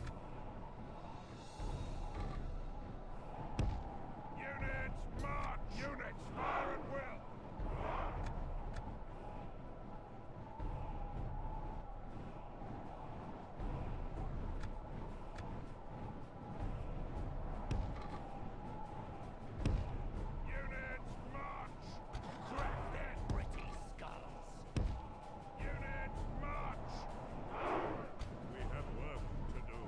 Units, march! Units, fire at will! Units, march! Crack their pretty skulls! Units, march! We have work to do.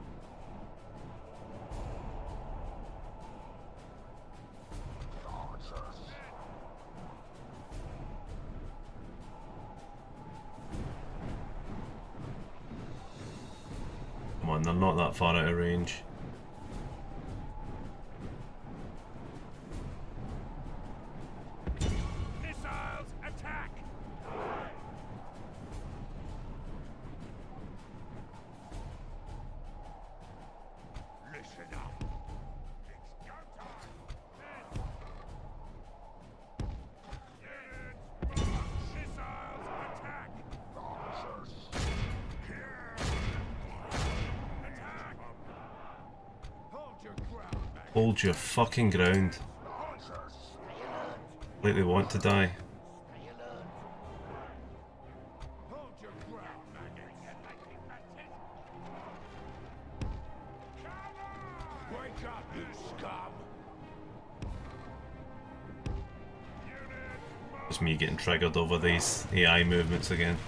Come on, they're not that far out of range.
Missiles, attack! Listen up. It's go time. Men. Units, march! Missiles, attack! Attack!
Hold your fucking ground. Like they want to die.
Hold your ground, maggots. Wake up, you scum!
It's me getting triggered over these AI movements again.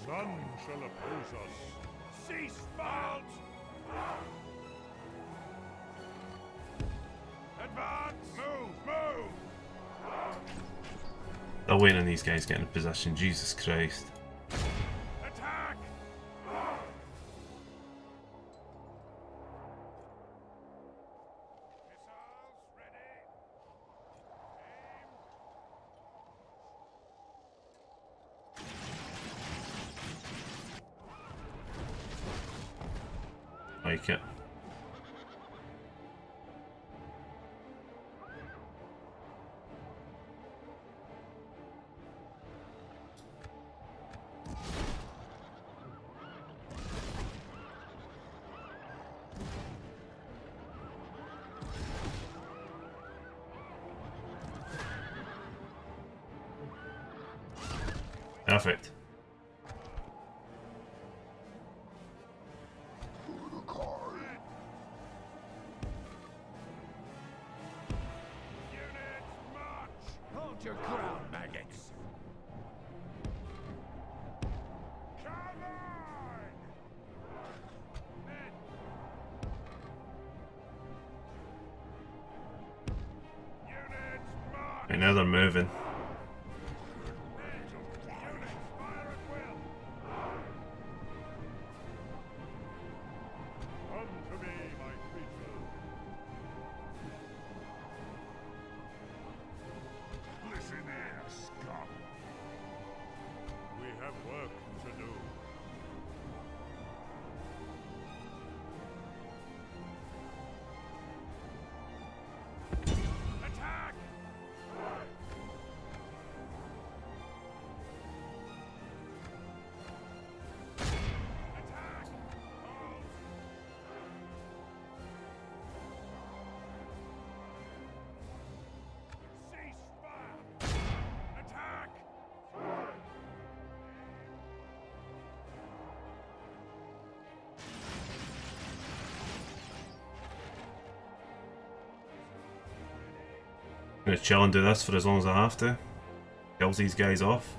None shall oppose us. Cease fight! Advance! Move!
They're waiting on these guys getting in position. Jesus Christ.
Attack! Missiles ready!
Like it. Perfect.
Hold your ground, maggots! Cover! Men! Units march!
Right now they're moving.
Units fire at will! Come to me, my creatures! Listen here, scum! We have work to do. Attack! Attack! Hold! Cease fire! Attack!
I'm gonna chill and do this for as long as I have to. Kills these guys off.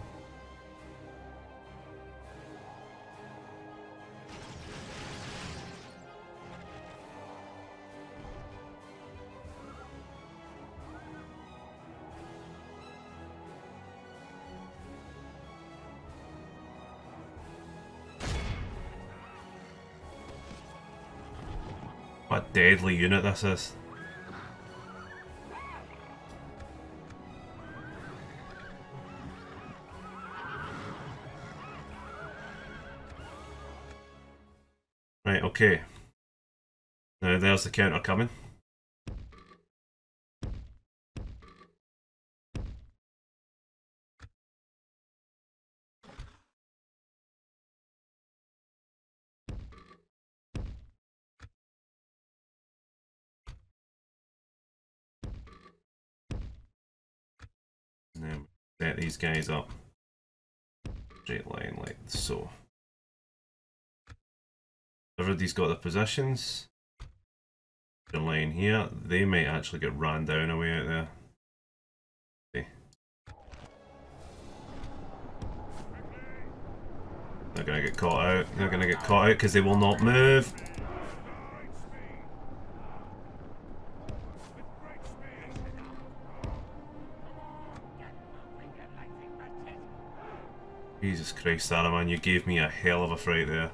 What a deadly unit this is. Right, okay. Now there's the counter coming. set these guys up. Straight line like so. Everybody's got their positions. The line here, they might actually get ran down away out there. See. They're gonna get caught out. They're gonna get caught out because they will not move. Jesus Christ, Saruman, you gave me a hell of a fright there.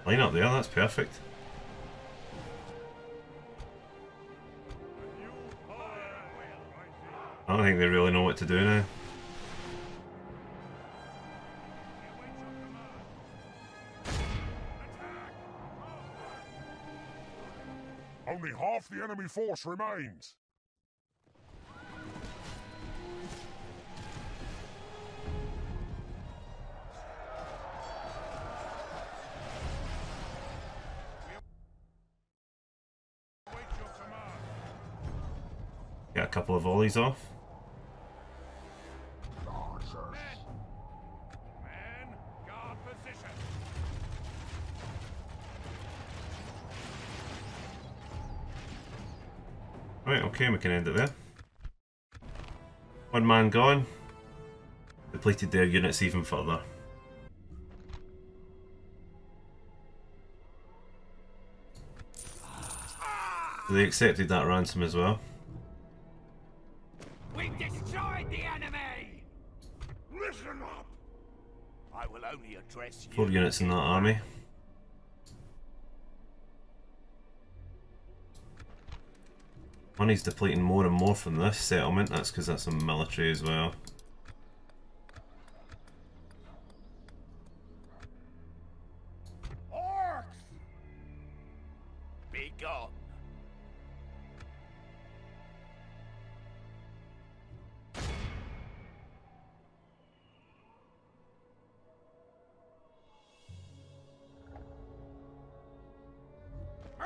Line up there, that's perfect. I don't think they really know what to do now.
Only half the enemy force remains.
Get a couple of volleys off. Right, okay, we can end it there. One man gone. Depleted their units even further. So they accepted that ransom as well.
We destroyed the enemy!
Listen up!
I will only address you.
4 units in that army. Money's depleting more and more from this settlement. That's because that's some military as well.
Orcs! Be gone.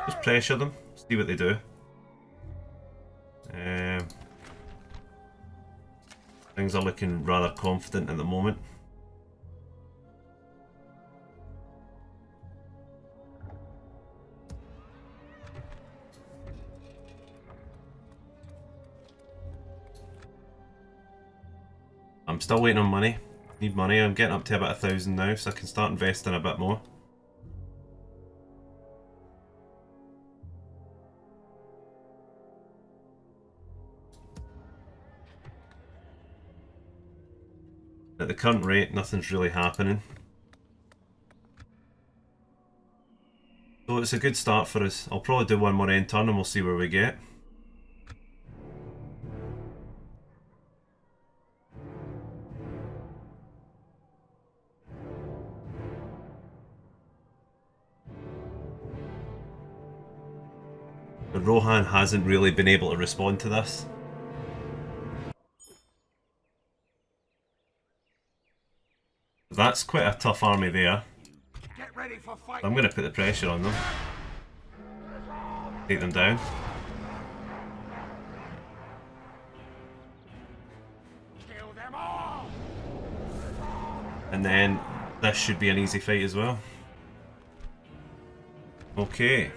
Just pressure them, see what they do. Things are looking rather confident at the moment. I'm still waiting on money. Need money. I'm getting up to about 1,000 now, so I can start investing a bit more. At the current rate, nothing's really happening. So it's a good start for us. I'll probably do one more end turn and we'll see where we get. But Rohan hasn't really been able to respond to this. That's quite a tough army there.
Get ready for fight.
I'm going to put the pressure on them. Take them down.
Kill them all.
And then this should be an easy fight as well. Okay.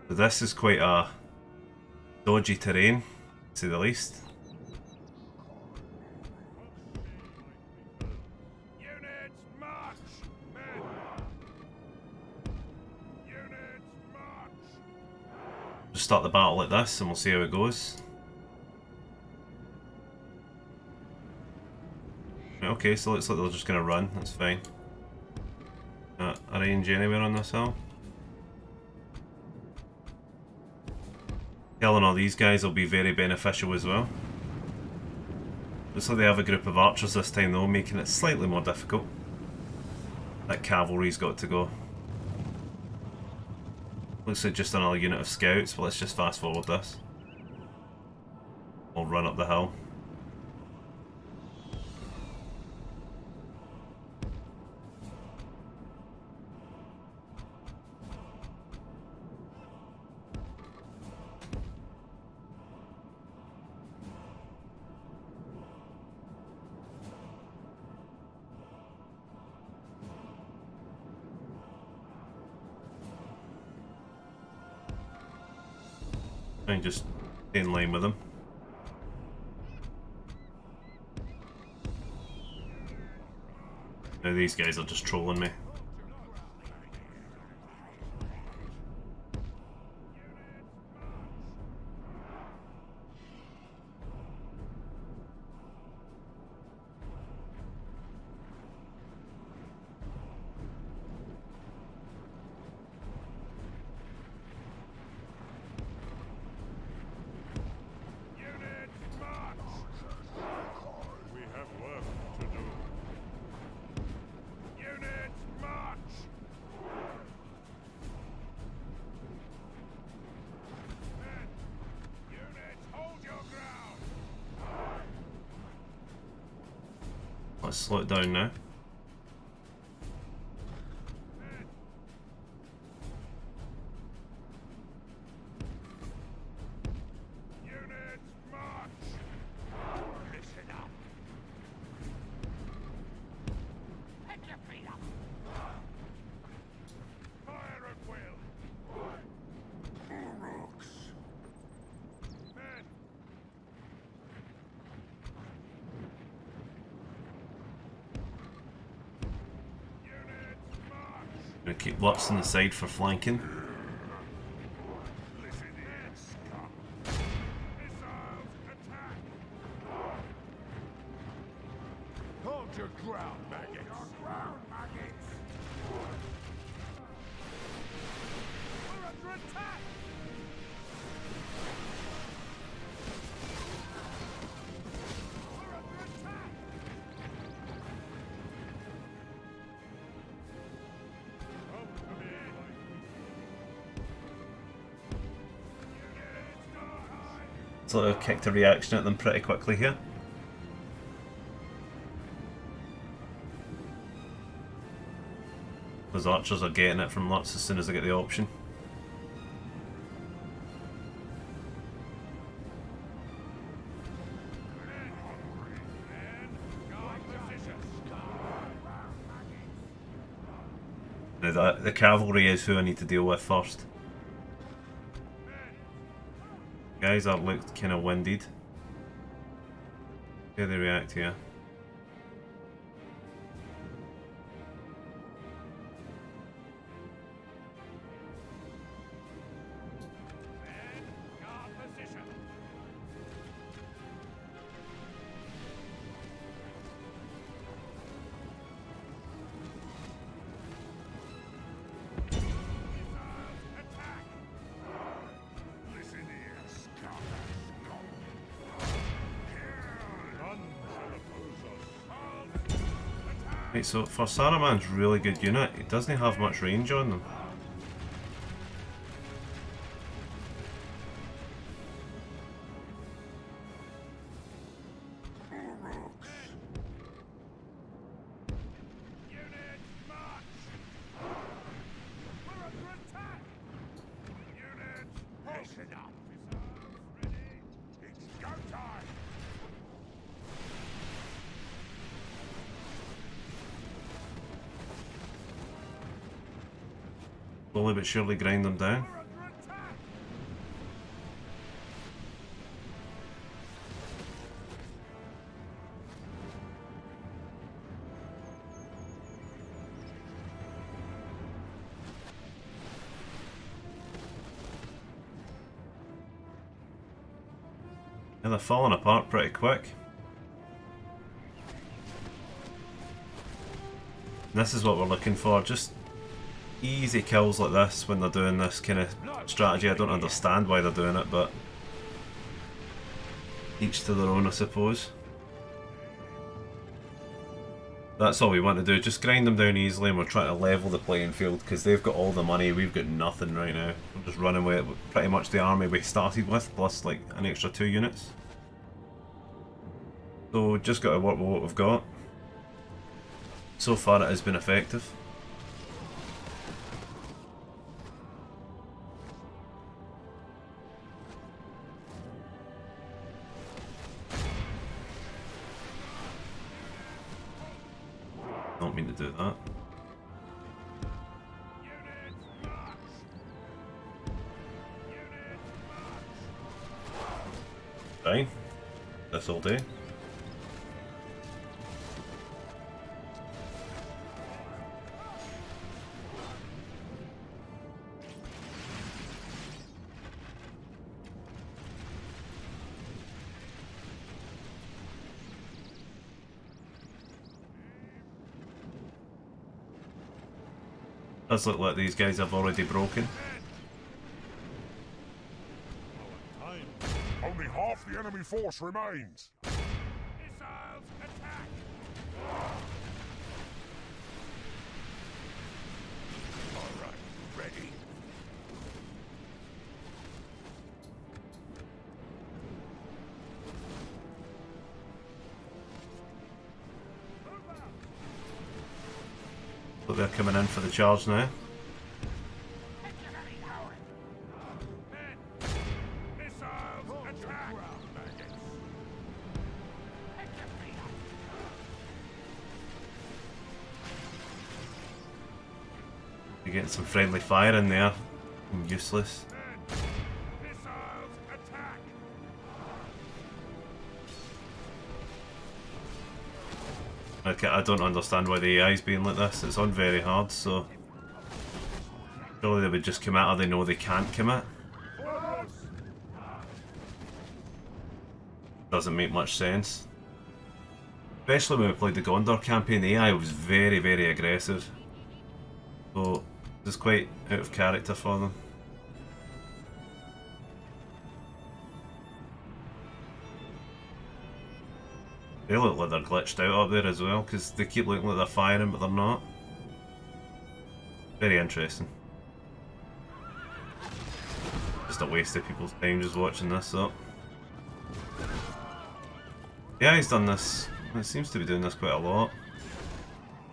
So this is quite a dodgy terrain, to say the least. Just start the battle like this and we'll see how it goes. Okay, so looks like they're just going to run, that's fine. Arrange anywhere on this hill. Killing all these guys will be very beneficial as well. Looks like they have a group of archers this time though, making it slightly more difficult. That cavalry's got to go. Looks like just another unit of scouts, but let's just fast forward this. We'll run up the hill. And just stay in line with them. Now these guys are just trolling me. Let's slow it down now. Gonna keep lots on the side for flanking.
Hold your ground, maggots. We're under attack. We're under attack.
So I kicked a reaction at them pretty quickly here. Those archers are getting it from lots as soon as they get the option. Now the cavalry is who I need to deal with first. Guys that looked kind of winded. How they react here. Right, so for Saruman's really good unit, he doesn't have much range on them. Slowly but surely grind them down. Yeah, they're falling apart pretty quick. And this is what we're looking for, just easy kills like this when they're doing this kind of strategy. I don't understand why they're doing it, but each to their own, I suppose. That's all we want to do, just grind them down easily, and we're trying to level the playing field because they've got all the money, we've got nothing right now. We're just running with pretty much the army we started with, plus like an extra 2 units. So just got to work with what we've got. So far it has been effective. Don't mean to do that. Fine. This'll do. Does look like these guys have already broken.
Only half the enemy force remains.
Missiles, attack! All right, ready.
So they're coming in for the charge now. You're getting some friendly fire in there. Useless. Okay, I don't understand why the AI's being like this. It's on very hard, so surely they would just commit, or they know they can't commit. Doesn't make much sense. Especially when we played the Gondor campaign, the AI was very, very aggressive. So it's quite out of character for them. They look like they're glitched out up there as well, because they keep looking like they're firing, but they're not. Very interesting. Just a waste of people's time just watching this up. Yeah, he's done this. It seems to be doing this quite a lot.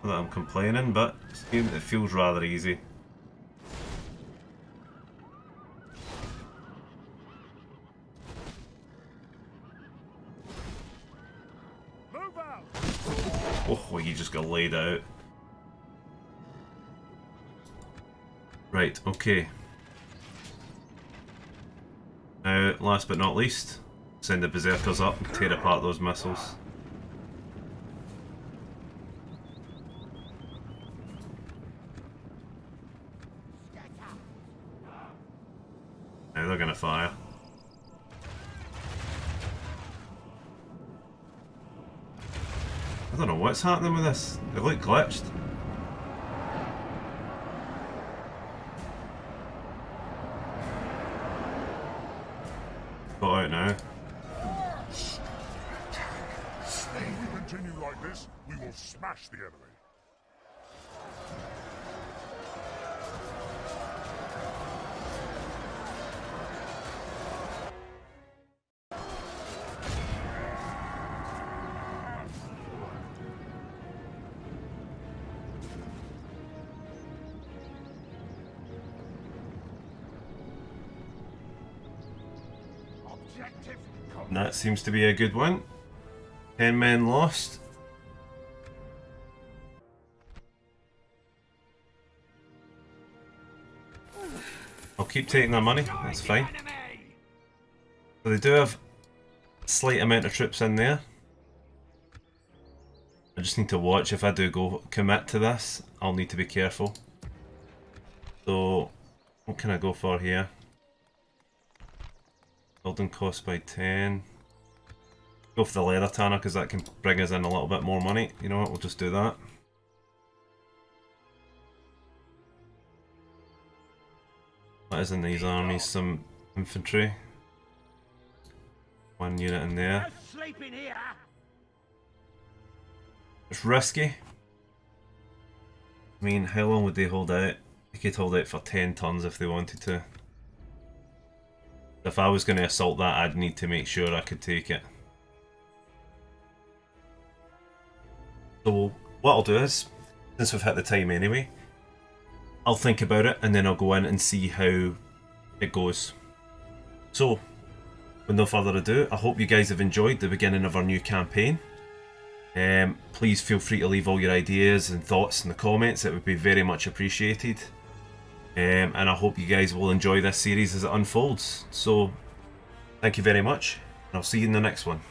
Not that I'm complaining, but it feels rather easy. Oh, well, you just got laid out. Right, okay. Now, last but not least, send the berserkers up and tear apart those missiles. Now they're gonna fire. I don't know what's happening with this. They look glitched. Got out now.
If we continue like this, we will smash the enemy.
And that seems to be a good one. 10 men lost. I'll keep taking their money, that's fine. So they do have a slight amount of troops in there. I just need to watch if I do go commit to this, I'll need to be careful. So, what can I go for here? Building cost by 10. Go for the leather tanner because that can bring us in a little bit more money. You know what, we'll just do that. What is in these armies? Some infantry. 1 unit in there. It's risky. I mean, how long would they hold out? They could hold out for 10 turns if they wanted to. If I was going to assault that, I'd need to make sure I could take it. So what I'll do is, since we've hit the time anyway, I'll think about it and then I'll go in and see how it goes. So, with no further ado, I hope you guys have enjoyed the beginning of our new campaign. Please feel free to leave all your ideas and thoughts in the comments, it would be very much appreciated. And I hope you guys will enjoy this series as it unfolds. So, thank you very much, and I'll see you in the next one.